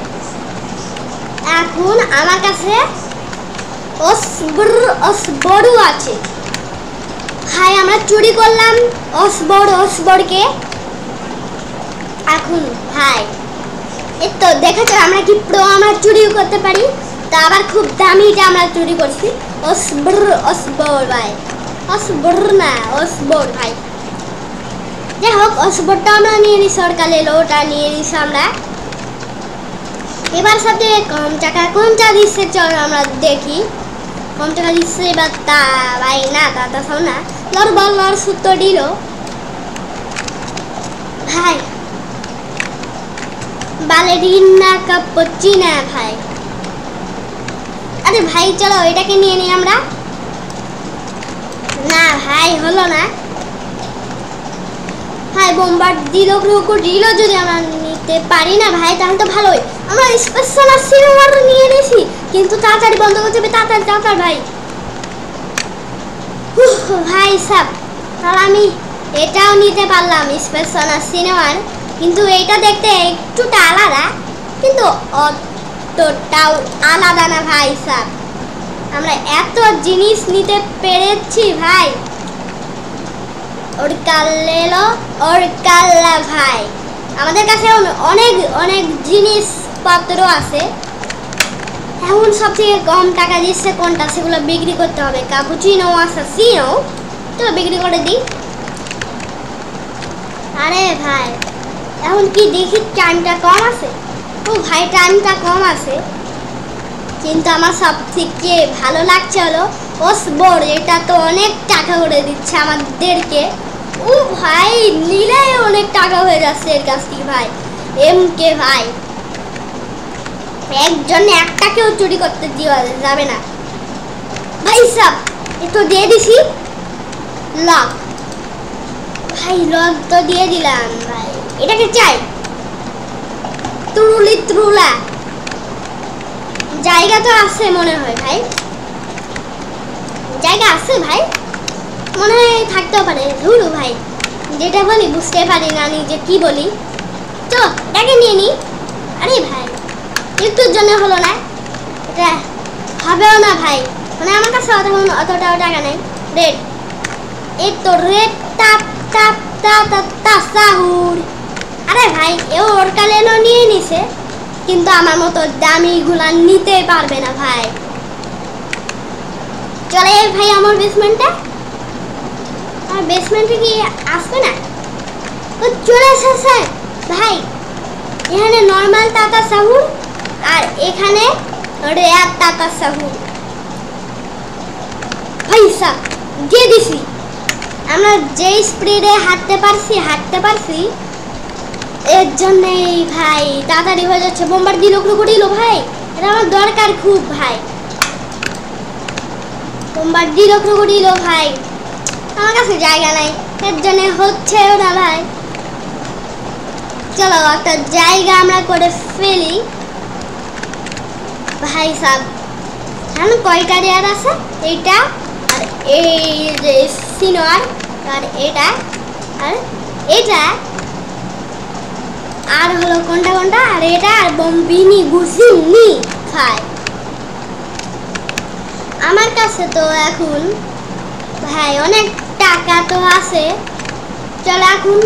[SPEAKER 1] এখন আমার কাছে অসবরু আছে ভাই, আমরা চুরি করলাম অসবরকে। এখন ভাই এই তো দেখেছো আমরা কি প্রো, আমরা চুরিও করতে পারি, তা আবার খুব দামিটা আমরা চুরি করছি। অসবর ভাই, অসবর না অসবর ভাই। যাই হোক অসবরটা আমরা নিয়ে নিছি, ওরকালেলোটা নিয়ে নিছি আমরা। এবার সবথেকে কম টাকা কোনটা দিচ্ছে চলো আমরা দেখি। কম টাকা দিচ্ছে এবার তা ভাই না তা সব না, লর সূত্র দিল ভাই বালেরিনা ক্যাপুচিনো ভাই। আরে ভাই চলো এটাকে নিয়ে নিই আমরা। না ভাই হলো না ভাই, বোম্বার্দিলো ক্রোকোডিলো যদি আমরা নিতে পারি না ভাই তাহলে তো ভালোই। আমরা স্পেশাল সিনেমার নিয়ে নিয়েছি কিন্তু তাড়াতাড়ি বন্ধ করতে হবে, তাড়াতাড়ি ভাই। ভাই সাব তাহলে আমি এটাও নিতে পারলাম স্পেশাল সিনেমার, কিন্তু এইটা দেখতে একটুটা আলাদা কিন্তু অতটাও আলাদা না ভাই সাব। আমরা এত জিনিস নিতে পেরেছি ভাই। ওরকালেলো ওরকালা ভাই আমাদের কাছে অনেক অনেক জিনিসপত্র আছে। এখন সবথেকে কম টাকা দিচ্ছে কোনটা সেগুলো বিক্রি করতে হবে। ক্যাপুচিনো অ্যাসাসিনো চলো বিক্রি করে দিই। আরে ভাই এখন কি দেখি টাইমটা কম আছে। ও ভাই টাইমটা কম আছে কিন্তু আমার সব থেকে ভালো লাগছে হলো অসবর, এটা তো অনেক টাকা করে দিচ্ছে আমাদেরকে। ও ভাই নিলে অনেক টাকা হয়ে যাচ্ছে এর কাছ থেকে ভাই। কে ভাই একজনে একটাকেও চুরি করতে দেওয়া যাবে না ভাই সাব। একটু দিয়ে দিছি লক ভাই, লক তো দিয়ে দিলাম ভাই। এটাকে চাই ত্রুলা জায়গা তো আছে মনে হয় ভাই, জায়গা আছে ভাই মনে হয় থাকতেও পারে। ধুরু ভাই যেটা বলি বুঝতে পারি না নিজে কি বলি। চলো এটাকে নিয়ে নি। আরে ভাই একটুর জন্য হলো না, এটা হবেও না ভাই, মানে আমার কাছে অতটাও টাকা নেই। রেড এই তো রেড টাপ টাপ তা সাহুর। আরে ভাই এ ওরকালেলো নিয়ে নিছে কিন্তু আমার মতো দামিগুলা নিতে পারবে না ভাই। চলে ভাই আমার বেসমেন্টে, আমার বেসমেন্টে কি আসবে না? ও চলে এসেছে ভাই। এখানে নর্মাল টাকা সাহুর আর এখানে রেয়ার টাকা সাহুর ভাই সাহ দিয়ে দিছি। আমরা যে স্পিডে হাঁটতে পারছি এর জন্যই ভাই তাড়াতাড়ি হয়ে যাচ্ছে। বোম্বার্দিলো ক্রোকোডিলো ভাই এটা আমার দরকার খুব ভাই। বোম্বার্দিলো ক্রোকোডিলো ভাই আমার কাছে জায়গা নাই এর জন্য হচ্ছেও না ভাই। চলো একটা জায়গা আমরা করে ফেলি ভাই সাহেব। হ্যাঁ কয়টা রেয়ার আছে? এইটা আর এই যে সিনোয়ার আর এটা আর এটা আর হলো কোনটা কোনটা আর এটা আর বম্বিনি গুছিনি খায়। আমার কাছে তো এখন ভাই অনেক টাকা তো আছে। চলো এখন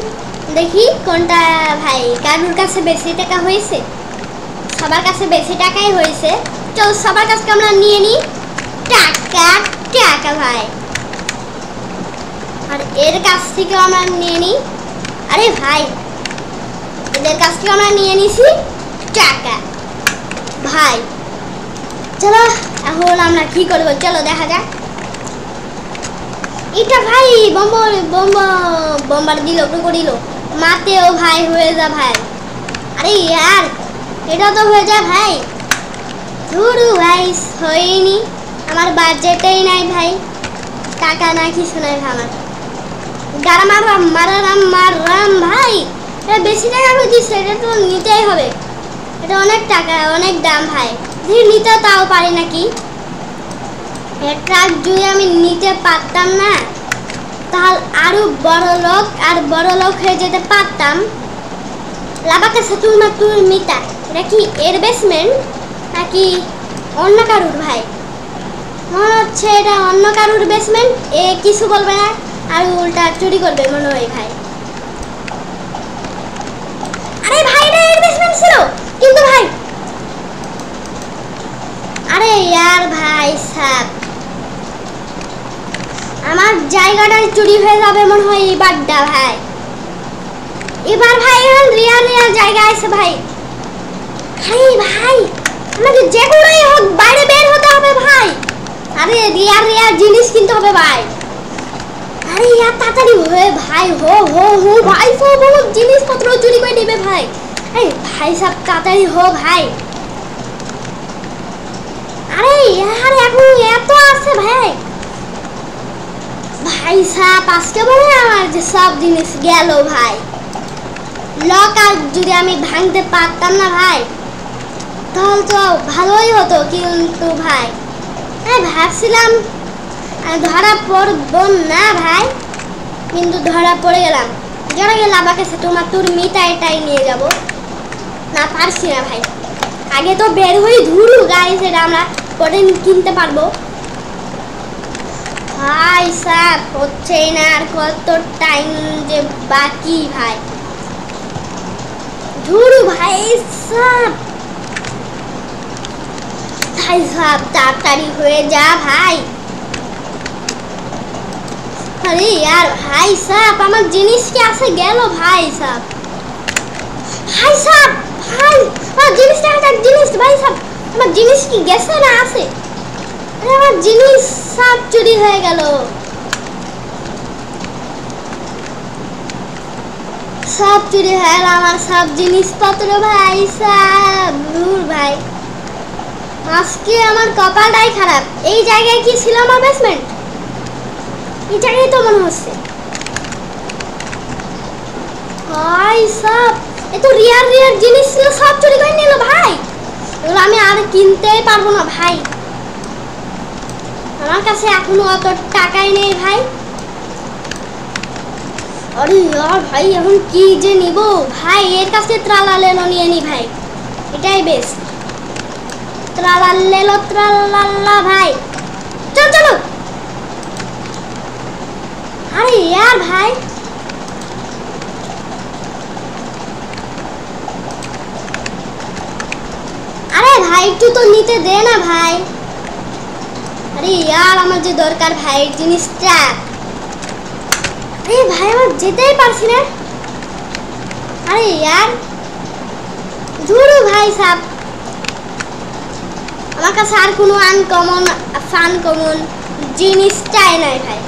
[SPEAKER 1] দেখি কোনটা ভাই কারোর কাছে বেশি টাকা হয়েছে। সবার কাছে বেশি টাকাই হয়েছে। চল সবার কাছে আমরা নিয়ে নিই টাকা টাকা ভাই। আর এর কাছ থেকে আমরা নিয়ে নিই, আরে ভাই এদের কাছ থেকে আমরা নিয়ে নিছি টাকা ভাই। চলো এখন আমরা কি করব চলো দেখা যাক। এটা ভাই বোম্বার দিল টুকু দিল মাতেও ভাই হয়ে যা ভাই। আরে यार এটা তো হয়ে যায় ভাই। ধুরু ভাই হয়নি, আমার বাজেটেই নাই ভাই, টাকা না কিছু নাই ভাই। আমার গারামারাম মারারাম মারাম ভাই এটা বেশি টাকা হয়েছে, এটা তো নিতেই হবে। এটা অনেক টাকা অনেক দাম ভাই, যদি নিতে তাও পারি নাকি। এটা যদি আমি নিতে পারতাম না তাহলে আরো বড় লোক হয়ে যেতে পারতাম। লাবাকে সাতুল মাতুল মিতা এটা কি এর বেসমেন্ট নাকি অন্য কারুর ভাই? মনে হচ্ছে এটা অন্য কারুর বেসমেন্ট। এ কিছু বলবে না আর উল্টা চুরি করবে মনে হয় ভাই। আরে ভাই এটা এর বেসমেন্ট ছিল কিন্তু ভাই, আরে यार ভাই সাহেব আমার জায়গাটা চুরি হয়ে যাবে মনে হয় এবারটা ভাই। এবার ভাই রিয়াল জায়গা আছে ভাই। ভাই ভাই আমাকে যেগুলোই হোক বাইরে বের হতে হবে ভাই। আরে রিয়াল জিনিস কিনতে হবে ভাই। আরে यार তাড়াতাড়ি হয়ে ভাই হো ভাই সব জিনিসপত্র চুরি করে নেবে ভাই। এই ভাই সব তাড়াতাড়ি হো ভাই। আরে यार এখন এত আছে ভাই। ভাই সাহেব আজকে বলে আমার যে সব জিনিস গেল ভাই। লক আর যদি আমি ভাঙতে পারতাম না ভাই তাহলে তো ভালোই হতো, কিন্তু ভাই ভাবছিলাম ধরা পড়ব না ভাই, কিন্তু ধরা পড়ে গেলাম। যারা গেলে আমাকে তোমার তোর মিটা এটাই নিয়ে যাব না, পারছি না ভাই। আগে তো বের হই ধুরু গাড়ি, সেটা আমরা পরে কিনতে পারবো। ভাই সাহেব হচ্ছেই না, আর কত টাইম যে বাকি ভাই। ধুরু ভাই সাহেব তাড়াতাড়ি হয়ে যা ভাই। আরে यार ভাই সাহেব আমার জিনিস কি আছে গেল ভাই সাহেব। ভাই সাহেব ভাই আমার জিনিসটা একটা জিনিস ভাই সাহেব আমার জিনিস কি গেছে না আছে? আরে আমার জিনিস সব চুরি হয়ে গেল, সব চুরি হয়ে গেল আমার সব জিনিসপত্র ভাই সাহেব। দূর ভাই আজকে আমার কপালটাই খারাপ। এই জায়গায় কি ছিল আমার বেসমেন্ট? এই জায়গায় তো মনে হচ্ছে। ভাই সাহেব এত রিয়ার জিনিস ছিল সব চুরি করে নিল ভাই। এগুলো আমি আর কিনতেই পারবো না ভাই। আমার কাছে এখনো অত টাকাই নেই ভাই। আরে यार ভাই এখন কি যে নিব ভাই? এর কাছে ত্রালালেলো নিয়ে নি ভাই, এটাই বেস্ট। ত্রালালেলো ত্রালাল্লা ভাই চল চলো। আরে यार ভাই আরে ভাই একটু তো নিতে দে না ভাই। আরে यार আমার যে দরকার ভাই জিনিসটা। আরে ভাই আমার যেতেই পারছি না। আরে यार ধুরু ভাই সাহেব আমার কাছে আর কোনো আনকমন জিনিসটাই নাই ভাই।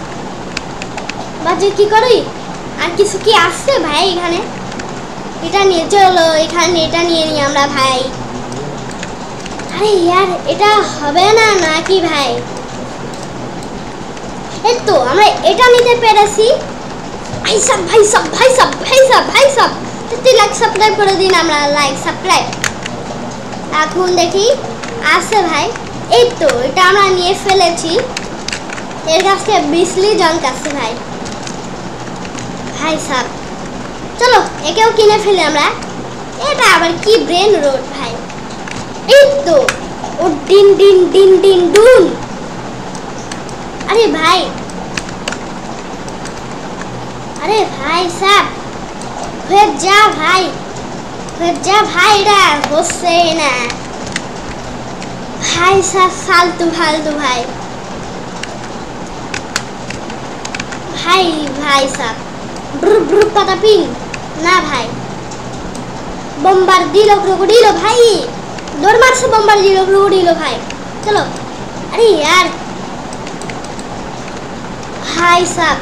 [SPEAKER 1] বাজে কি করি? আর কিছু কি আসছে ভাই এখানে? এটা নিয়ে চলো, এখানে এটা নিয়ে নি আমরা ভাই। আরে यार এটা হবে না নাকি ভাই? এই তো আমরা এটা নিতে পেরেছি। ভাই সাহেব তুই লাইক সাবস্ক্রাইব করে দিন, আমরা লাইক সাবস্ক্রাইব। এখন দেখি আছে ভাই, এই তো এটা আমরা নিয়ে ফেলেছি। এর কাছ থেকে 20 জঙ্ক আছে ভাই। ভাই সাব চলো একেও কিনে ফেলি আমরা। এটা আবার কি ব্রেন রোড ভাই। এই তো ও ডিন ডিন ডিন ডিন ডুন। আরে ভাই, আরে ভাই সাব হয়ে যা ভাই, হয়ে যা ভাই, এটা হচ্ছে না ভাই সাব, ফালতু ফালতু ভাই। ভাই ভাই সাব ব্রু ব্রু পাতাপিং না ভাই। বম্বার্দিলো ক্রোকোডিলো ভাই, দৌড় মারছে বম্বার্দিলো ক্রোকোডিলো ভাই। চলো আরে यार ভাই সাব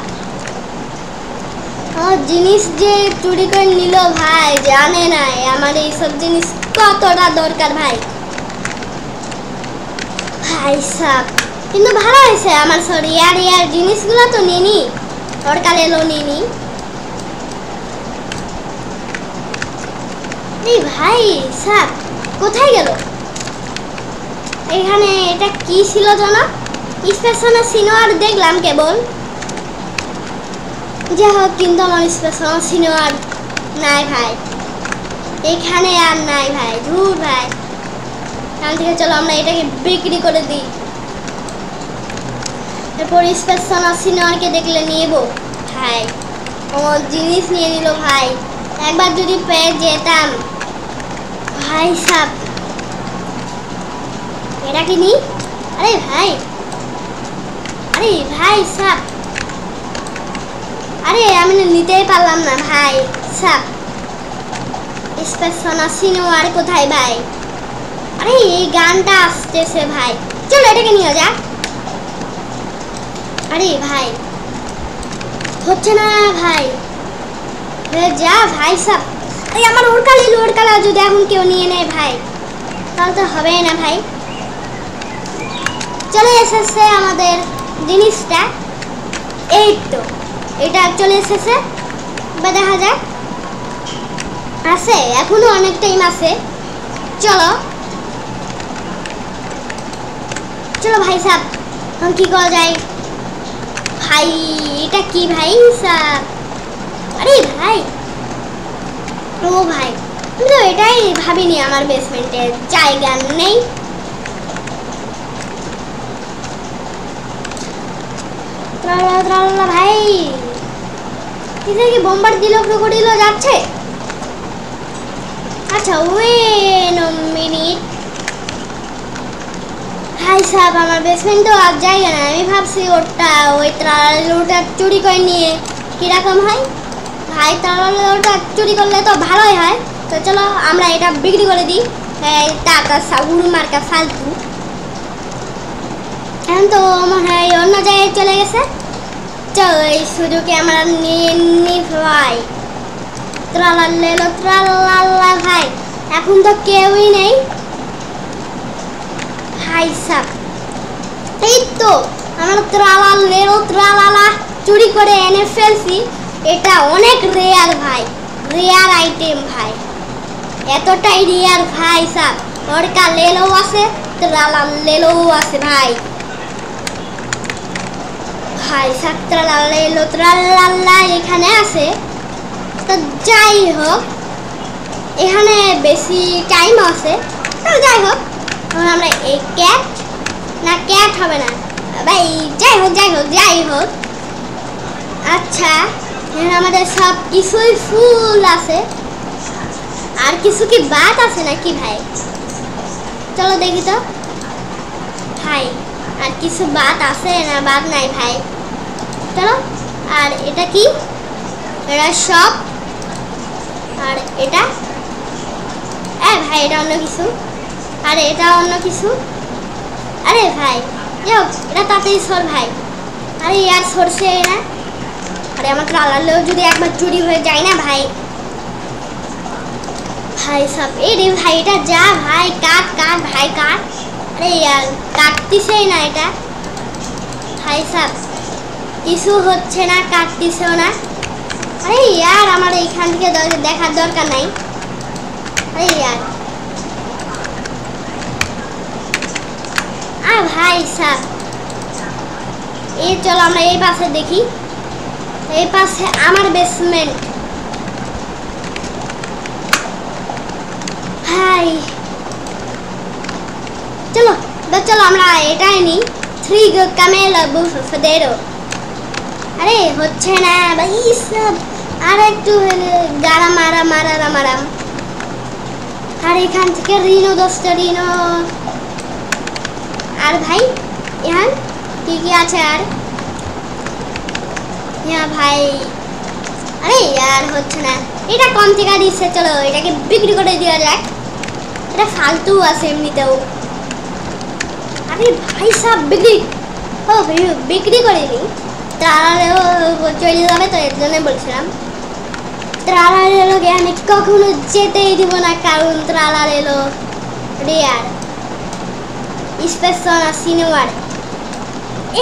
[SPEAKER 1] ও জিনিস যে চুরি করে নিল ভাই, জানে না আমার এইসব জিনিস কতটা দরকার ভাই। ভাই সাব কিন্তু ভালো হয়েছে আমার সরি यार यार জিনিসগুলো তো নিনি, দরকার এলো নিনি। এই ভাই সাব কোথায় গেল? এখানে এটা কি ছিল জানো? স্পেশাল সিনোয়ার দেখলাম কেবল, যাই হোক কিন্তু আমার স্পেশাল সিনোয়ার নাই ভাই, এখানে আর নাই ভাই। ধুর ভাই, এখান থেকে চলো আমরা এটাকে বিক্রি করে দিই। এরপর স্পেশাল সিনোয়ারকে দেখলে নিব ভাই। ও জিনিস নিয়ে নিল ভাই, একবার যদি পেয়ে যেতাম ভাই সাব। এটা কি নি? আরে ভাই, আরে ভাই সাব, আরে আমি নিতেই পারলাম না ভাই সাব। স্পেশাল সিনোয়ার কোথায় ভাই? আরে এই গানটা আসতেছে ভাই, চলো এটাকে নিয়ে যা। আরে ভাই হচ্ছে না ভাই, যা ভাই সাব। এই আমার ওরকালা যদি এখন কেউ নিয়ে নেয় ভাই, তাহলে তো হবে না ভাই। চলে এসেছে আমাদের জিনিসটা, এই তো এটা চলে এসেছে। এবার দেখা যাক, আছে এখনো অনেক টাইম আছে। চলো চলো ভাই সাব, এখন কি করা যায় ভাই? এটা কি ভাই সাব? আরে ভাই ও ভাই, আমি তো এটাই ভাবিনি আমার বেসমেন্টে জায়গা নেই। ভাই এটা কি বম্বার্দিলো ক্রোকোডিলো যাচ্ছে? আচ্ছা ওয়েট আ মিনিট ভাই সাহেব, আমার বেসমেন্ট তো আর জায়গা না। আমি ভাবছি ওটা ওই ট্রালালোটা চুরি করে নিয়ে কিরকম হয় ভাই। ট্রালালোটা চুরি করলে তো ভালোই হয়। তো চলো আমরা এটা বিক্রি করে দিই। টাকা সাগুর মার্কা ফালতু, এখন তো মনে হয় অন্য জায়গায় চলে গেছে। চলো এই সুযোগে আমরা নিয়ে নি ভাই। ট্রালালেলো ট্রালালা ভাই, এখন তো কেউই নেই ভাই সাব। এই তো আমরা ট্রালালেলো ট্রালালা চুরি করে এনে ফেলছি। এটা অনেক রেয়ার ভাই, রেয়ার আইটেম ভাই, এতটাই রেয়ার ভাই সাব। ওরকা লেলো আছে, ট্রালালেলো আছে ভাই। ভাই সাব ট্রালালেলো ট্রালালা এখানে আছে। তো যাই হোক, এখানে বেশি টাইম আছে। তো যাই হোক, আমরা এই ক্যাট না ক্যাট হবে না ভাই, যাই হোক যাই হোক যাই হোক। আচ্ছা এখানে আমাদের সব কিছুই ফুল আছে, আর কিছু কি বাদ আছে নাকি ভাই? চলো দেখি তো ভাই, আর কিছু বাদ আছে না বাদ নাই ভাই? চলো। আর এটা কি? এটা সব। আর এটা ভাই এটা অন্য কিছু, আর এটা অন্য কিছু। আরে ভাই যাও, এটা তাতেই সর ভাই। আরে ইয়ার সরছে না। আরে আমার ট্রালালেও যদি একবার চুরি হয়ে যায় না ভাই, ভাই সব এই রে ভাই, এটা যা ভাই, কাট কাট ভাই কাট। আরে ইয়ার কাটতিছেই না এটা ভাই সাব, কিছু হচ্ছে না, কাটতিছেও না। আরে यार আমার এইখান থেকে দেখার দরকার নাই। আরে यार ভাই সাহেব এই চলো আমরা এই পাশে দেখি। এই পাশে আমার বেসমেন্ট ভাই। চলো চলো আমরা এটাই নি 3 কামেলা বুফেদেরো। আরে হচ্ছে না ভাই সব আর একটু গাড়া মারা। আর এখান থেকে রিনো দোস্ত রিনো। আর ভাই यहाँ কি আছে আর यहाँ ভাই। আরে यार হচ্ছে না এটা কম টাকা দিচ্ছে। চলো এটাকে বিক্রি করে দেওয়া যাক। এটা ফালতু আছে এমনিতেও। আরে ভাই সব বিক্রি করে নি তারাও চলে যাবে তো এর জন্য বলছিলাম। ত্রালার এলো আমি কখনো যেতেই দিব না কারণ ত্রালার এলো রেয়ার স্পেশাল সিনেমার।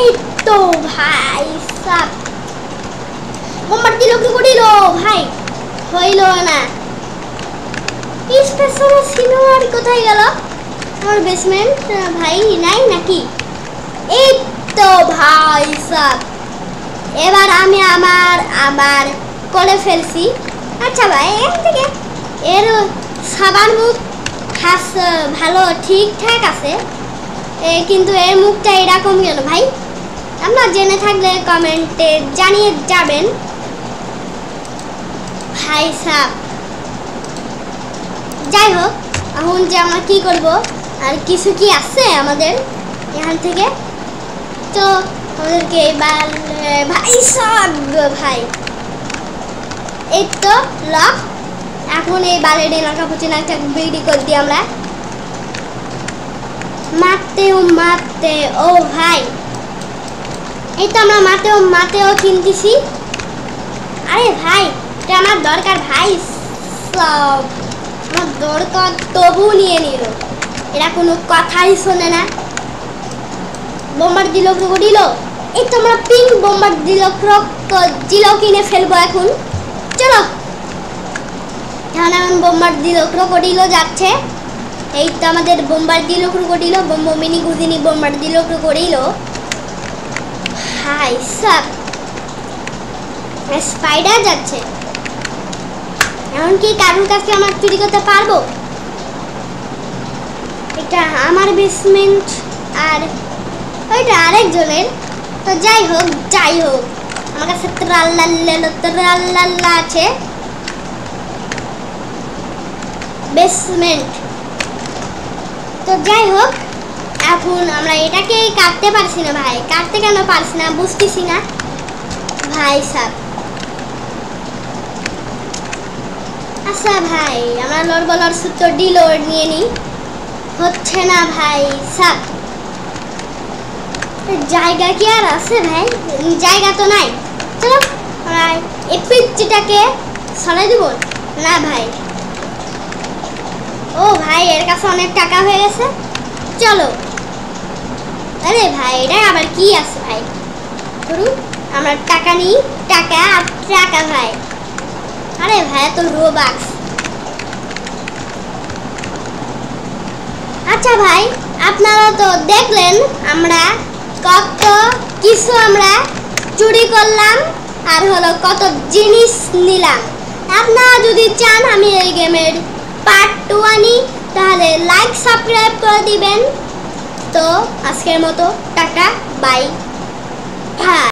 [SPEAKER 1] এই তো ভাই সব বোমার দিল কি করিল ভাই হইল না। স্পেশাল সিনেমার কোথায় গেল আমার বেসমেন্ট ভাই নাই নাকি? এই তো ভাই সব এবার আমি আবার করে ফেলছি। আচ্ছা ভাই এর থেকে এর সাবান মুখ হাস ভালো ঠিকঠাক আছে কিন্তু এর মুখটা এরকম কেন ভাই? আপনারা জেনে থাকলে কমেন্টে জানিয়ে যাবেন ভাই সাহেব। যাই হোক এখন যে আমরা কি করব আর কিছু কি আছে আমাদের এখান থেকে তো আমাদেরকে এবার ভাই সাহেব ভাই এই তো লক। এখন এই বালের এলাকা পর্যন্ত একটা বিক্রি করে দিই আমরা মারতে। ও ভাই এই তো আমরা মারতেও কিনতেছি। আরে ভাই এটা আমার দরকার ভাই সব আমার দরকার তবু নিয়ে নিল। এরা কোনো কথাই শোনে না। বোম্বার দিল এই তো আমরা পিঙ্ক বোম্বার দিল কিনে ফেলবো এখন। চলো এখন বোম্বার দিল ক্রোকোডিলো যাচ্ছে। এই তো আমাদের বোম্বার দিল ক্রোকোডিলো মিনি গুজিনি বোম্বার দিল ক্রোকোডিলো। হাই সব স্পাইডার যাচ্ছে। এখন কি কারোর কাছে আমরা চুরি করতে পারবো? এটা আমার বেসমেন্ট আর ওইটা আরেকজনের। তো যাই হোক আমার কাছে ত্রাল্লা আছে বেসমেন্ট। তো যাই হোক এখন আমরা এটাকে কাটতে পারছি না ভাই। কাটতে কেন পারছি না বুঝতেছি না ভাই সাহেব। আচ্ছা ভাই আমরা লড়বলার সূত্র ডিলোর নিয়ে নিই। হচ্ছে না ভাই সাহেব। জায়গা কি আর আছে ভাই? জায়গা তো নাই। চলো আমরা এই পিচ্চিটাকে সরাই দিব না ভাই। ও ভাই এর কাছে অনেক টাকা হয়ে গেছে। চলো আরে ভাই এটা আবার কি আছে ভাই? ধরুন আমরা টাকা নিই টাকা ভাই। আরে ভাই তো রোবাক্স। আচ্ছা ভাই আপনারা তো দেখলেন আমরা কত কিছু আমরা চুরি করলাম আর হলো কত জিনিস নিলাম। আপনারা যদি চান আমি এই গেমের পার্ট 2 আনি তাহলে লাইক সাবস্ক্রাইব করে দিবেন। তো আজকের মতো টাটা বাই।